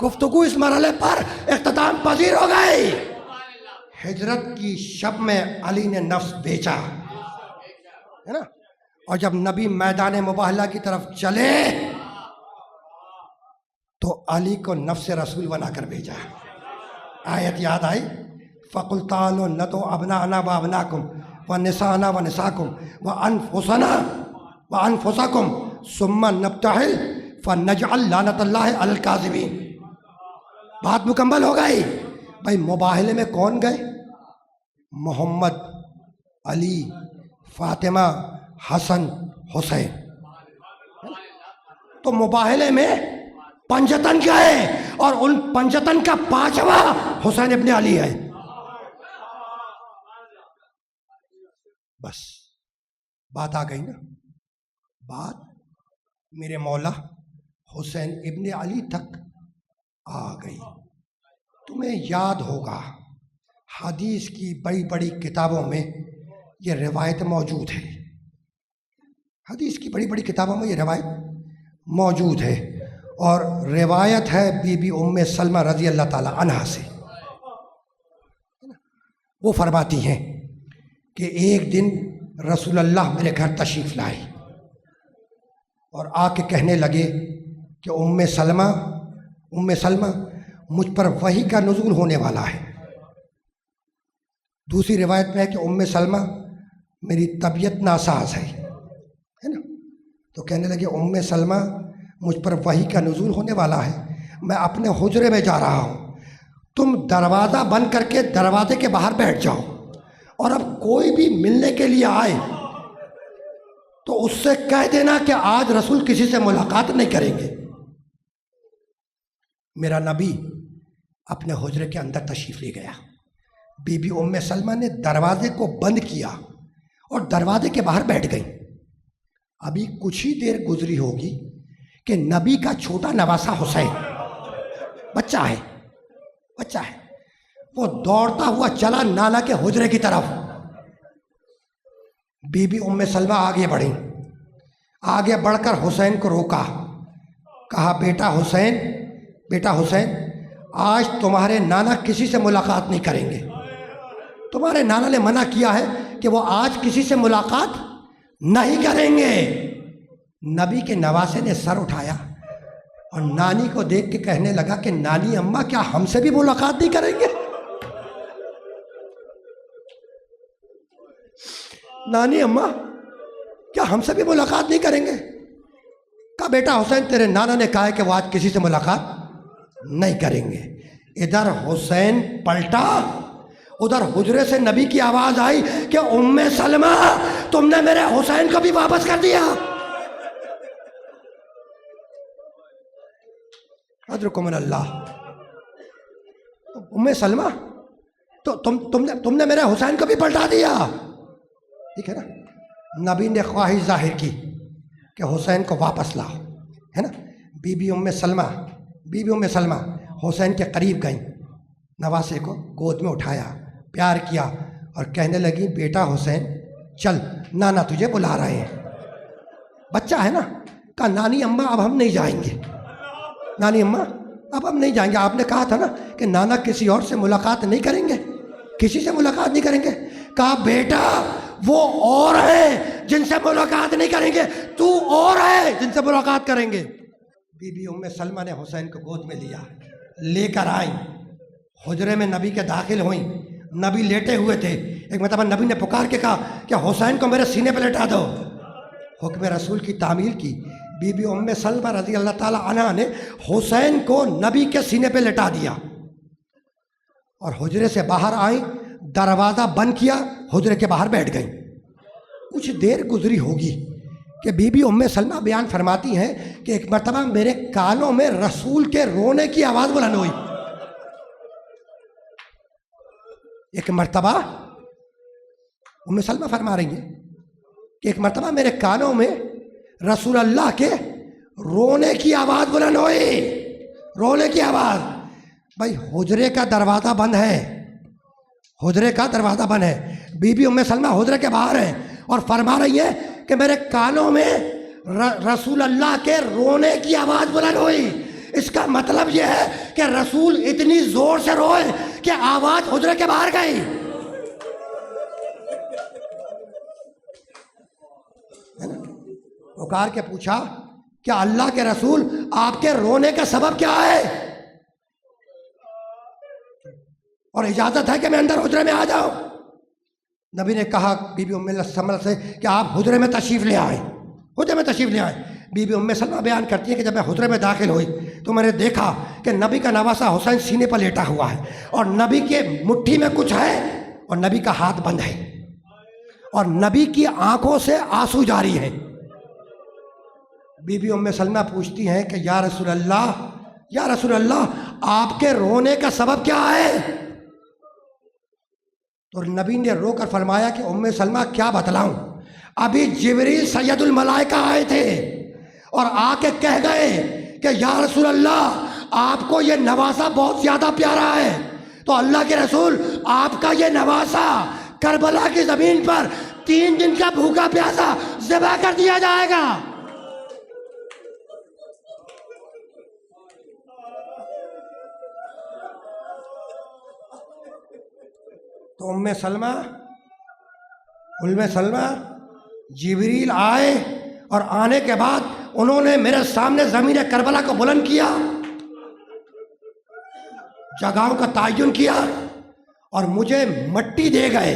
گفتگو اس مرحلے پر اختتام پذیر ہو گئی. ہجرت کی شب میں علی نے نفس بیچا, ہے نا. اور جب نبی میدان مباہلہ کی طرف چلے تو علی کو نفس رسول بنا کر بھیجا. آیت یاد آئی فَقُلْ تَعَالُوا نَدْعُ أَبْنَاءَنَا وَأَبْنَاءَكُمْ وَنِسَاءَنَا وَنِسَاءَكُمْ وَأَنفُسَكُمْ ثُمَّ نَبْتَهِلْ فَنَجْعَلْ لَعْنَةَ اللَّهِ عَلَى الْكَاذِبِينَ. بات مکمل ہو گئی. بھائی مباہلے میں کون گئے؟ محمد, علی, فاطمہ, حسن, حسین. تو مباہلے میں پنجتن گئے اور ان پنجتن کا پانچواں حسین ابن علی ہے. بس بات آ گئی نا, بات میرے مولا حسین ابن علی تک آ گئی. تمہیں یاد ہوگا حدیث کی بڑی بڑی کتابوں میں یہ روایت موجود ہے, حدیث کی بڑی بڑی کتابوں میں یہ روایت موجود ہے. اور روایت ہے بی بی ام سلمہ رضی اللہ تعالی عنہا سے. وہ فرماتی ہیں کہ ایک دن رسول اللہ میرے گھر تشریف لائے اور آ کے کہنے لگے کہ ام سلمہ مجھ پر وحی کا نزول ہونے والا ہے. دوسری روایت میں ہے کہ ام سلمہ میری طبیعت ناساز ہے نا. تو کہنے لگے ام سلمہ مجھ پر وحی کا نزول ہونے والا ہے, میں اپنے حجرے میں جا رہا ہوں, تم دروازہ بند کر کے دروازے کے باہر بیٹھ جاؤ, اور اب کوئی بھی ملنے کے لیے آئے تو اس سے کہہ دینا کہ آج رسول کسی سے ملاقات نہیں کریں گے. میرا نبی اپنے حجرے کے اندر تشریف لے گیا. بی بی ام سلمہ نے دروازے کو بند کیا اور دروازے کے باہر بیٹھ گئی. ابھی کچھ ہی دیر گزری ہوگی کہ نبی کا چھوٹا نواسا حسین بچہ ہے, وہ دوڑتا ہوا چلا نالا کے حجرے کی طرف. بی بی ام سلمہ آگے بڑھی, آگے بڑھ کر حسین کو روکا, کہا بیٹا حسین آج تمہارے نانا کسی سے ملاقات نہیں کریں گے. تمہارے نانا نے منع کیا ہے کہ وہ آج کسی سے ملاقات نہیں کریں گے. نبی کے نواسے نے سر اٹھایا اور نانی کو دیکھ کے کہنے لگا کہ نانی اماں کیا ہم سے بھی ملاقات نہیں کریں گے؟ نانی اماں کیا ہم سے بھی ملاقات نہیں کریں گے؟ کہا بیٹا حسین تیرے نانا نے کہا ہے کہ وہ آج کسی سے ملاقات نہیں کریں گے. ادھر حسین پلٹا، ادھر حجرے سے نبی کی آواز آئی کہ ام سلمہ تم نے میرے حسین کو بھی واپس کر دیا. ادرکم اللہ. ام سلمہ تو تم نے میرے حسین کو بھی پلٹا دیا. ٹھیک ہے نا. نبی نے خواہش ظاہر کی کہ حسین کو واپس لاؤ، ہے نا. بی بی ام سلمہ حسین کے قریب گئیں، نواسے کو گود میں اٹھایا، پیار کیا اور کہنے لگی بیٹا حسین چل نانا تجھے بلا رہے ہیں. بچہ ہے نا. کہا نانی اماں اب ہم نہیں جائیں گے، نانی اماں اب ہم نہیں جائیں گے. آپ نے کہا تھا نا کہ نانا کسی اور سے ملاقات نہیں کریں گے، کسی سے ملاقات نہیں کریں گے. کہا بیٹا وہ اور ہیں جن سے ملاقات نہیں کریں گے، تو اور ہے جن سے ملاقات کریں گے. بی بی ام سلمہ نے حسین کو گود میں لیا، لے کر آئیں، حجرے میں نبی کے داخل ہوئیں. نبی لیٹے ہوئے تھے. ایک مرتبہ نبی نے پکار کے کہا کہ حسین کو میرے سینے پہ لٹا دو. حکم رسول کی تعمیل کی. بی بی ام سلمہ رضی اللہ تعالی عنہ نے حسین کو نبی کے سینے پہ لٹا دیا اور حجرے سے باہر آئیں، دروازہ بند کیا، حجرے کے باہر بیٹھ گئیں. کچھ دیر گزری ہوگی کہ بی بی ام سلمہ بیان فرماتی ہیں کہ ایک مرتبہ میرے کانوں میں رسول کے رونے کی آواز بلند ہوئی. ایک مرتبہ ام سلمہ فرما رہی ہیں کہ ایک مرتبہ میرے کانوں میں رسول اللہ کے رونے کی آواز بلند ہوئی. رونے کی آواز. بھائی حجرے کا دروازہ بند ہے، حجرے کا دروازہ بند ہے. بی بی ام سلمہ حجرے کے باہر ہیں اور فرما رہی ہیں کہ میرے کانوں میں رسول اللہ کے رونے کی آواز بلند ہوئی. اس کا مطلب یہ ہے کہ رسول اتنی زور سے روئے کہ آواز حجرے کے باہر گئی. پکار کے پوچھا کیا اللہ کے رسول آپ کے رونے کا سبب کیا ہے اور اجازت ہے کہ میں اندر حجرے میں آ جاؤں؟ نبی نے کہا بی بی ام سلمہ سے کہ آپ حجرے میں تشریف لے آئیں، حجرے میں تشریف لے آئیں. بی بی ام سلمہ بیان کرتی ہے کہ جب میں حجرے میں داخل ہوئی تو میں نے دیکھا کہ نبی کا نواسا حسین سینے پر لیٹا ہوا ہے اور نبی کے مٹھی میں کچھ ہے اور نبی کا ہاتھ بند ہے اور نبی کی آنکھوں سے آنسو جاری ہے. بی بی ام سلمہ پوچھتی ہیں کہ یا رسول اللہ آپ کے رونے کا سبب کیا ہے؟ تو نبی نے رو کر فرمایا کہ ام سلمہ کیا بتلاؤں، ابھی جبریل سید الملائکہ آئے تھے اور آ کے کہہ گئے کہ یا رسول اللہ آپ کو یہ نواسا بہت زیادہ پیارا ہے، تو اللہ کے رسول آپ کا یہ نواسا کربلا کی زمین پر 3 دن کا بھوکا پیاسا ذبح کر دیا جائے گا. تو ام سلمہ جبریل آئے اور آنے کے بعد انہوں نے میرے سامنے زمین کربلا کو بلند کیا، جگہوں کا تعین کیا اور مجھے مٹی دے گئے.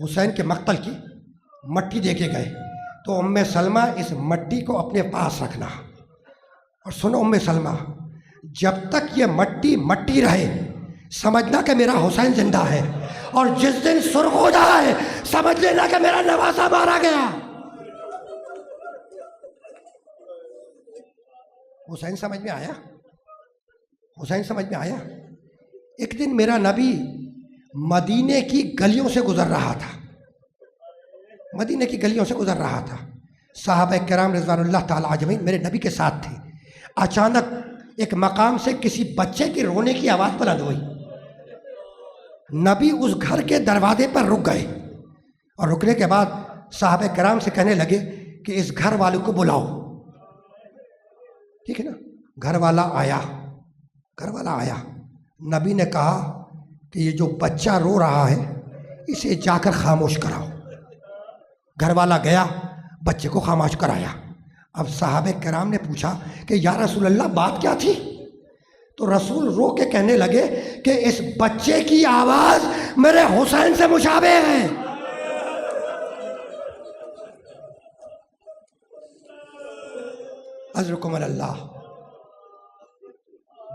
حسین کے مقتل کی مٹی دے کے گئے. تو ام سلمہ اس مٹی کو اپنے پاس رکھنا اور سنو ام سلمہ، جب تک یہ مٹی رہے سمجھنا کہ میرا حسین زندہ ہے اور جس دن سرخ ہو جائے سمجھ لینا کہ میرا نواسا مارا گیا. حسین سمجھ میں آیا؟ حسین سمجھ میں آیا؟ ایک دن میرا نبی مدینے کی گلیوں سے گزر رہا تھا، صحابہ کرام رضوان اللہ تعالی اجمعین میرے نبی کے ساتھ تھے. اچانک ایک مقام سے کسی بچے کی رونے کی آواز بلند ہوئی. نبی اس گھر کے دروازے پر رک گئے اور رکنے کے بعد صحابہ کرام سے کہنے لگے کہ اس گھر والوں کو بلاؤ. ٹھیک ہے نا. گھر والا آیا, نبی نے کہا کہ یہ جو بچہ رو رہا ہے اسے جا کر خاموش کراؤ. گھر والا گیا, بچے کو خاموش کرایا. اب صحابہ کرام نے پوچھا کہ یا رسول اللہ بات کیا تھی؟ تو رسول رو کے کہنے لگے کہ اس بچے کی آواز میرے حسین سے مشابہ ہے. عزرکم اللہ.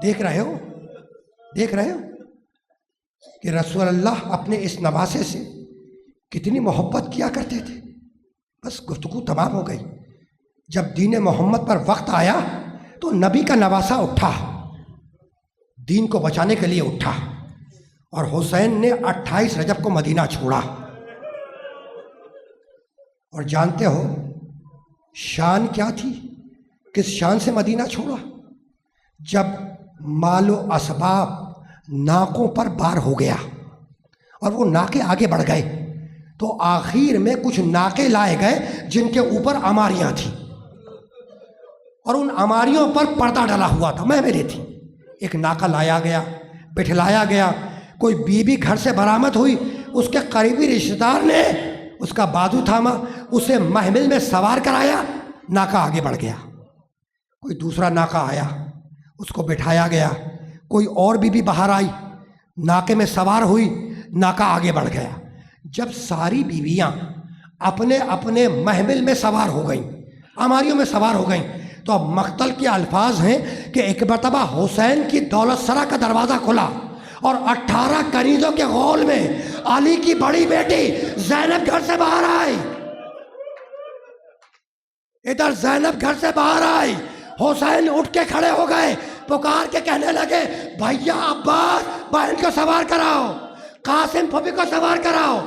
دیکھ رہے ہو کہ رسول اللہ اپنے اس نواسے سے کتنی محبت کیا کرتے تھے. بس گفتگو تمام ہو گئی. جب دین محمد پر وقت آیا تو نبی کا نواسا اٹھا, دین کو بچانے کے لیے اٹھا, اور حسین نے 28 رجب کو مدینہ چھوڑا. اور جانتے ہو شان کیا تھی؟ کس شان سے مدینہ چھوڑا؟ جب مال و اسباب ناکوں پر بار ہو گیا اور وہ ناکے آگے بڑھ گئے تو آخر میں کچھ ناکے لائے گئے جن کے اوپر عماریاں تھیں, اور ان عماریوں پر پردہ ڈلا ہوا تھا, میلیں تھیں. ایک ناکا لایا گیا, بٹھلایا گیا. کوئی بیوی گھر سے برآمد ہوئی, اس کے قریبی رشتہ دار نے اس کا بازو تھاما, اسے محمل میں سوار کرایا, ناکا آگے بڑھ گیا. کوئی دوسرا ناکا آیا, اس کو بٹھایا گیا. کوئی اور بیوی باہر آئی, ناکے میں سوار ہوئی, ناکا آگے بڑھ گیا. جب ساری بیویاں اپنے اپنے محمل میں سوار ہو گئیں, عماریوں میں سوار ہو گئیں, تو اب مقتل کے الفاظ ہیں کہ ایک مرتبہ حسین کی دولت سرا کا دروازہ کھلا اور 18 کنیزوں کے غول میں علی کی بڑی بیٹی زینب گھر سے باہر آئی. ادھر زینب گھر سے باہر آئی, حسین اٹھ کے کھڑے ہو گئے, پکار کے کہنے لگے بھیا عباس بہن کو سوار کراؤ, قاسم پھوپھی کو سوار کراؤ,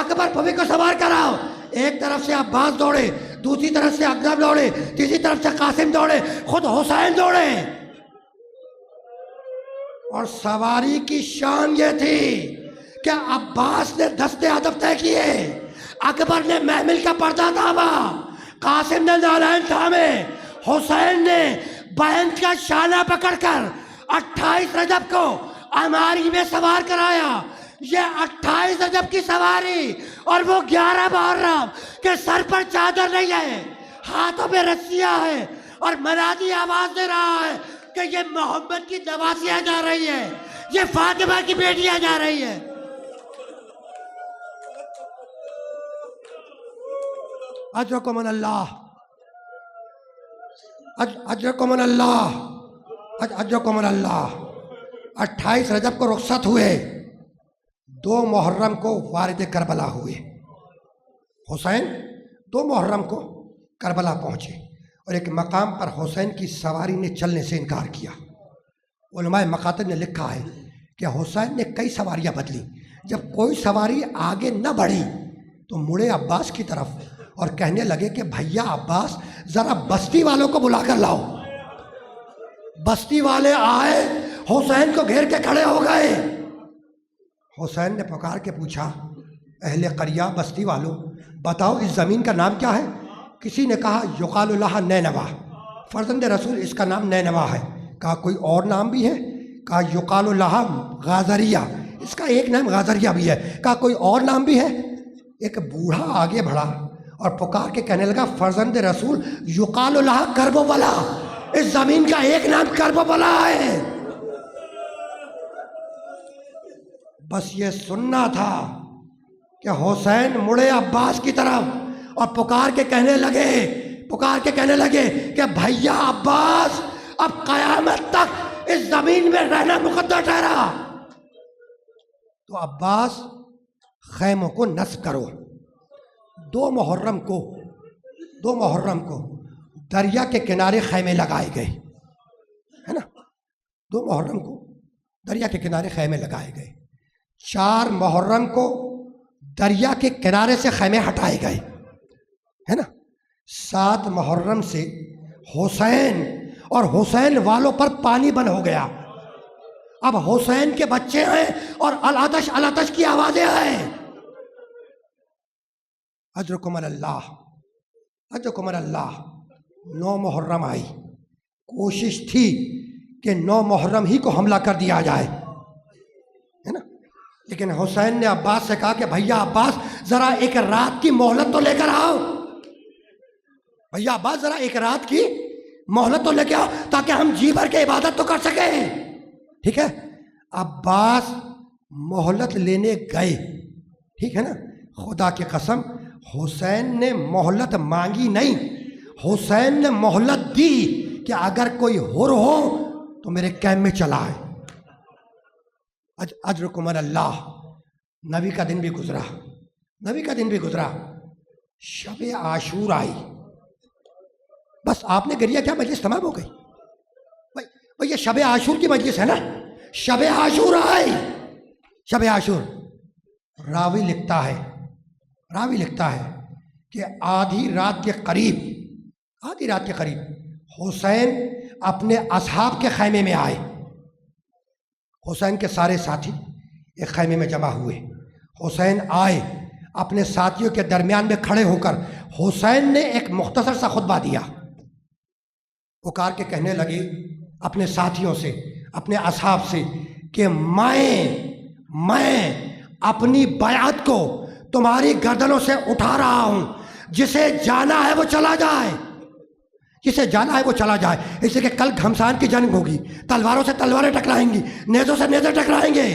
اکبر پھوپھی کو سوار کراؤ. ایک طرف سے عباس دوڑے, دوسری طرف سے اکبر دوڑے, تیسری طرف سے قاسم دوڑے, خود حسین دوڑے. اور سواری کی شان یہ تھی کہ عباس نے دستے ادب طے کیے, اکبر نے محمل کا پردہ تھاما, قاسم نے نالین تھامے, حسین نے بہن کا شانہ پکڑ کر 28 رجب کو عماری میں سوار کرایا. یہ 28 رجب کی سواری اور وہ 11 محرم کہ سر پر چادر نہیں ہے, ہاتھوں میں رسیاں ہیں, اور منادی آواز دے رہا ہے کہ یہ محمد کی نواسیاں جا رہی ہے, یہ فاطمہ کی بیٹیاں جا رہی ہے. اجرکم من اللہ, اجرکم من اللہ, اجرکم من اللہ. 28 رجب کو رخصت ہوئے, 2 محرم کو وارد کربلا ہوئے. حسین 2 محرم کو کربلا پہنچے, اور ایک مقام پر حسین کی سواری نے چلنے سے انکار کیا. علماء مقاتل نے لکھا ہے کہ حسین نے کئی سواریاں بدلی. جب کوئی سواری آگے نہ بڑھی تو مڑے عباس کی طرف اور کہنے لگے کہ بھیا عباس ذرا بستی والوں کو بلا کر لاؤ. بستی والے آئے, حسین کو گھیر کے کھڑے ہو گئے. حسین نے پکار کے پوچھا اہل قریہ بستی والوں بتاؤ اس زمین کا نام کیا ہے؟ کسی نے کہا یقال لہا نینوا, فرزند رسول اس کا نام نینوا ہے. کہا کوئی اور نام بھی ہے؟ کہا یقال لہا غازریہ, اس کا ایک نام غازریہ بھی ہے. کہا کوئی اور نام بھی ہے؟ ایک بوڑھا آگے بڑھا اور پکار کے کہنے لگا فرزند رسول یقال لہا کرب ولا, اس زمین کا ایک نام کرب ولا ہے. بس یہ سننا تھا کہ حسین مڑے عباس کی طرف اور پکار کے کہنے لگے کہ بھیا عباس اب قیامت تک اس زمین میں رہنا مقدر ٹھہرا. تو عباس خیموں کو نصب کرو. 2 محرم کو دریا کے کنارے خیمے لگائے گئے, ہے نا. 2 محرم کو دریا کے کنارے خیمے لگائے گئے. 4 محرم کو دریا کے کنارے سے خیمے ہٹائے گئے, ہے نا. 7 محرم سے حسین اور حسین والوں پر پانی بند ہو گیا. اب حسین کے بچے ہیں اور العطش العطش کی آوازیں ہیں. اجرکم اللہ, اجرکم اللہ. 9 محرم آئی, کوشش تھی کہ 9 محرم ہی کو حملہ کر دیا جائے، ہے نا، لیکن حسین نے عباس سے کہا کہ بھیا عباس ذرا ایک رات کی مہلت تو لے کر آؤ، بھیا عباس ذرا ایک رات کی مہلت تو لے کے آؤ تاکہ ہم جی بھر کے عبادت تو کر سکیں، ٹھیک ہے۔ عباس مہلت لینے گئے، ٹھیک ہے نا، خدا کی قسم حسین نے مہلت مانگی نہیں، حسین نے مہلت دی کہ اگر کوئی حر ہو تو میرے کیمپ میں چلا آئے۔ اجرکم اللہ۔ نبی کا دن بھی گزرا، نبی کا دن بھی گزرا، شب عاشور آئی، بس آپ نے گریا کیا مجلس تمام ہو گئی؟ بھائی یہ شب عاشور کی مجلس ہے نا، شب عاشور آئی، شب عاشور۔ راوی لکھتا ہے کہ آدھی رات کے قریب حسین اپنے اصحاب کے خیمے میں آئے، حسین کے سارے ساتھی ایک خیمے میں جمع ہوئے، حسین آئے، اپنے ساتھیوں کے درمیان میں کھڑے ہو کر حسین نے ایک مختصر سا خطبہ دیا، پکار کے کہنے لگے اپنے ساتھیوں سے، اپنے اصحاب سے کہ میں اپنی بیعت کو تمہاری گردنوں سے اٹھا رہا ہوں، جسے جانا ہے وہ چلا جائے، جسے جانا ہے وہ چلا جائے، اس لیے کہ کل گھمسان کی جنگ ہوگی، تلواروں سے تلواریں ٹکرائیں گی، نیزوں سے نیزے ٹکرائیں گے،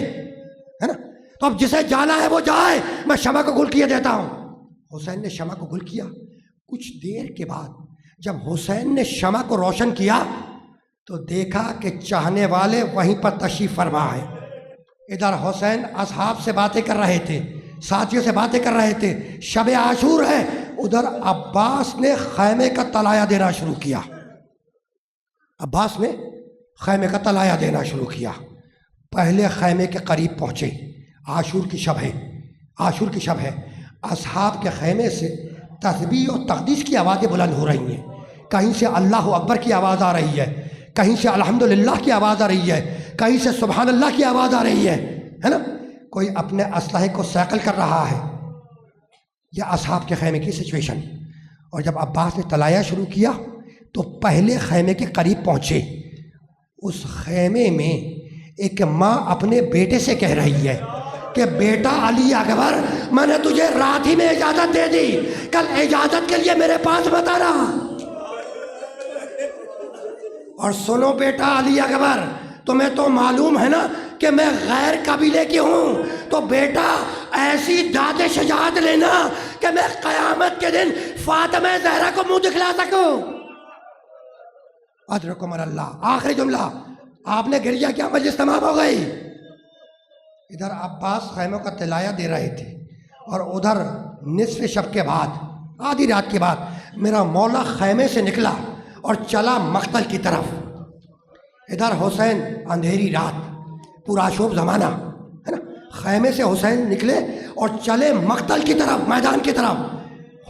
ہے نا، تو اب جسے جانا ہے وہ جائے، میں شمع کو گل کیے دیتا ہوں۔ حسین نے شمع کو گل کیا، کچھ دیر کے بعد جب حسین نے شمع کو روشن کیا تو دیکھا کہ چاہنے والے وہیں پر تشریف فرما ہے۔ ادھر حسین اصحاب سے باتیں کر رہے تھے، ساتھیوں سے باتیں کر رہے تھے، شب عاشور ہے، ادھر عباس نے خیمے کا طلایہ دینا شروع کیا، عباس نے خیمے کا طلایہ دینا شروع کیا۔ پہلے خیمے کے قریب پہنچے، عاشور کی شب ہے، اصحاب کے خیمے سے تسبیح و تقدیس کی آوازیں بلند ہو رہی ہیں، کہیں سے اللہ اکبر کی آواز آ رہی ہے، کہیں سے الحمدللہ کی آواز آ رہی ہے، کہیں سے سبحان اللہ کی آواز آ رہی ہے نا، کوئی اپنے اسلحے کو سیکل کر رہا ہے۔ یہ اصحاب کے خیمے کی سچویشن۔ اور جب عباس نے طلایہ شروع کیا تو پہلے خیمے کے قریب پہنچے، اس خیمے میں ایک ماں اپنے بیٹے سے کہہ رہی ہے کہ بیٹا علی اکبر، میں نے تجھے رات ہی میں اجازت دے دی، کل اجازت کے لیے میرے پاس مت آنا۔ اور سنو بیٹا علی اکبر، تمہیں تو معلوم ہے نا کہ میں غیر قبیلے کی ہوں، تو بیٹا ایسی داد شجاعت لینا کہ میں قیامت کے دن فاطمہ زہرا کو منہ دکھلا سکوں۔ اجرکم اللہ۔ آخری جملہ، آپ نے گریا کیا مجلس تمام ہو گئی۔ ادھر عباس خیموں کا طلایہ دے رہے تھے اور ادھر نصف شب کے بعد، آدھی رات کے بعد، میرا مولا خیمے سے نکلا اور چلا مقتل کی طرف۔ ادھر حسین، اندھیری رات، پورا شوب زمانہ ہے نا، خیمے سے حسین نکلے اور چلے مقتل کی طرف، میدان کی طرف۔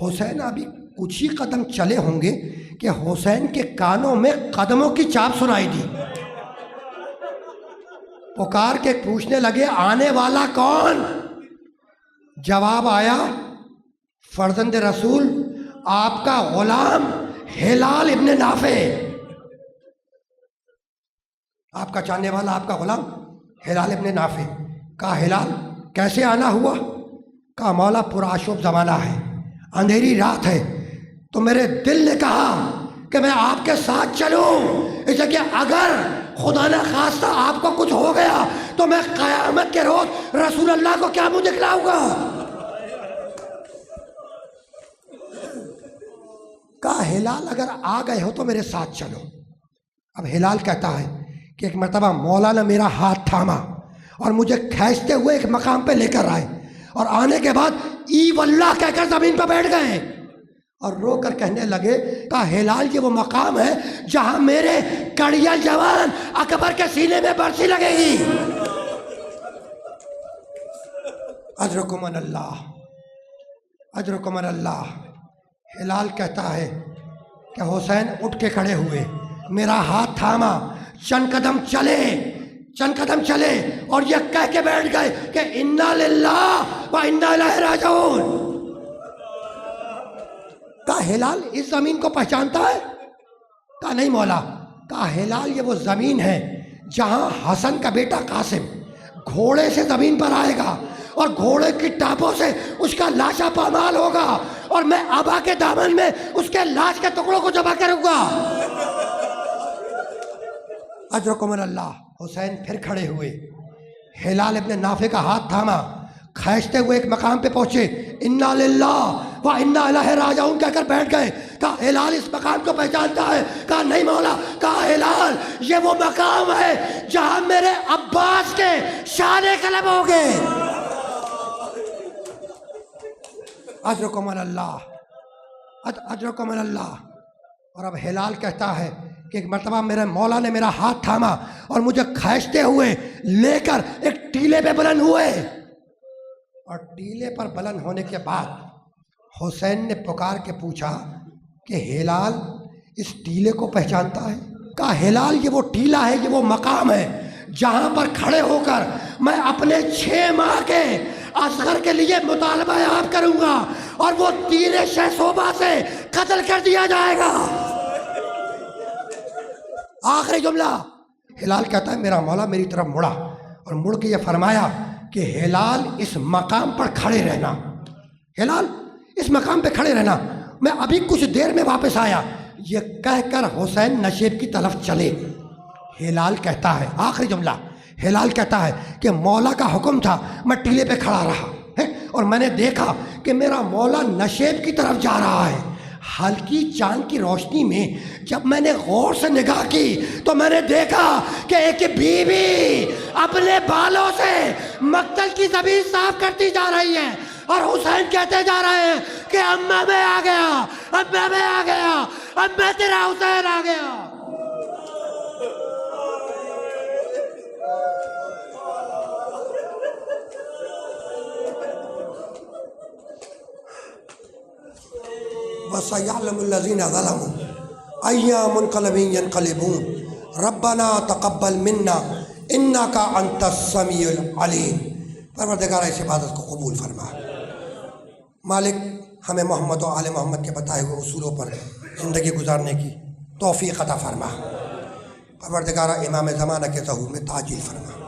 حسین ابھی کچھ ہی قدم چلے ہوں گے کہ حسین کے کانوں میں قدموں کی چاپ سنائی دی، پکار کے پوچھنے لگے آنے والا کون؟ جواب آیا فرزند رسول آپ کا غلام ہلال ابن نافع، آپ کا چاہنے والا آپ کا غلام ہلال ابن نافع۔ کہا ہلال کیسے آنا ہوا؟ کہا مولا پورا آشوب زمانہ ہے، اندھیری رات ہے، تو میرے دل نے کہا کہ میں آپ کے ساتھ چلوں، اس لیے کہ اگر خدا نہ خواستہ آپ کو کچھ ہو گیا تو میں قیامت کے روز رسول اللہ کو کیا منہ دکھلاؤں گا۔ کہا ہلال اگر آ گئے ہو تو میرے ساتھ چلو۔ اب ہلال کہتا ہے کہ ایک مرتبہ مولا نے میرا ہاتھ تھاما اور مجھے کھینچتے ہوئے ایک مقام پہ لے کر آئے، اور آنے کے بعد ای واللہ کہہ کر زمین پہ بیٹھ گئے اور رو کر کہنے لگے کہ ہلال یہ وہ مقام ہے جہاں میرے کڑیل جوان اکبر کے سینے میں برسی لگے گی۔ اجرکم اللہ، اجرکم اللہ۔ ہلال کہتا ہے کہ حسین اٹھ کے کھڑے ہوئے، میرا ہاتھ تھاما، چند قدم چلے اور یہ کہہ کے بیٹھ گئے کہ انا للہ و انا الیہ راجعون۔ کہا ہلال اس زمین کو پہچانتا ہے؟ کہا نہیں مولا، کہا ہلال یہ وہ زمین ہے جہاں حسن کا بیٹا قاسم گھوڑے سے زمین پر آئے گا اور گھوڑے کی ٹاپوں سے اس کا لاشا پامال ہوگا اور میں ابا کے دامن میں اس کے لاش کے ٹکڑوں کو جمع کروں گا۔ اجرکم اللہ۔ حسین پھر کھڑے ہوئے، ہلال ابن نافع کا ہاتھ تھاما، کھینچتے ہوئے ایک مقام پہ پہنچے، انا للہ و انا الیہ راجعون کہہ کر بیٹھ گئے۔ کہا ہلال اس مقام کو پہچانتا ہے؟ کہا نہیں مولا۔ کہا ہلال یہ وہ مقام ہے جہاں میرے عباس کے شان قلم ہو گئے۔ اجرکم اللہ، اجرکم اللہ۔ اور اب ہلال کہتا ہے کہ ایک مرتبہ میرے مولا نے میرا ہاتھ تھاما اور مجھے کھینچتے ہوئے لے کر ایک ٹیلے پہ بلند ہوئے، اور ٹیلے پر بلند ہونے کے بعد حسین نے پکار کے پوچھا کہ ہلال اس ٹیلے کو پہچانتا ہے؟ کہا ہلال یہ وہ ٹیلا ہے، یہ وہ مقام ہے جہاں پر کھڑے ہو کر میں اپنے 6 ماہ کے اصغر کے لیے مطالبہ آپ کروں گا اور وہ تیر شہ صوبہ سے قتل کر دیا جائے گا۔ آخری جملہ ہلال کہتا ہے میرا مولا میری طرف مڑا اور مڑ کے یہ فرمایا کہ ہلال اس مقام پر کھڑے رہنا، ہلال اس مقام پہ کھڑے رہنا، میں ابھی کچھ دیر میں واپس آیا۔ یہ کہہ کر حسین نشیب کی طرف چلے۔ ہلال کہتا ہے آخری جملہ، ہلال کہتا ہے کہ مولا کا حکم تھا، میں ٹیلے پہ کھڑا رہا اور میں نے دیکھا کہ میرا مولا نشیب کی طرف جا رہا ہے۔ ہلکی چاند کی روشنی میں جب میں نے غور سے نگاہ کی تو میں نے دیکھا کہ ایک بیوی اپنے بالوں سے مقتل کی زمین صاف کرتی جا رہی ہے اور حسین کہتے جا رہے ہیں کہ اماں میں آ گیا، اماں میں آ گیا، اب میں تیرا حسین آ گیا۔ وَسَيَعْلَمُ الَّذِينَ ظَلَمُوا أَيَّ مُنْقَلَبٍ يَنْقَلِبُونَ رَبَّنَا تَقَبَّلْ مِنَّا إِنَّكَ أَنْتَ السَّمِيعُ الْعَلِيمُ۔ پروردگار اس عبادت کو قبول فرما۔ مالک ہمیں محمد و آل محمد کے بتائے ہوئے اصولوں پر زندگی گزارنے کی توفیق عطا فرما۔ پروردگار امام زمانہ کے ظہور میں تعجیل فرما۔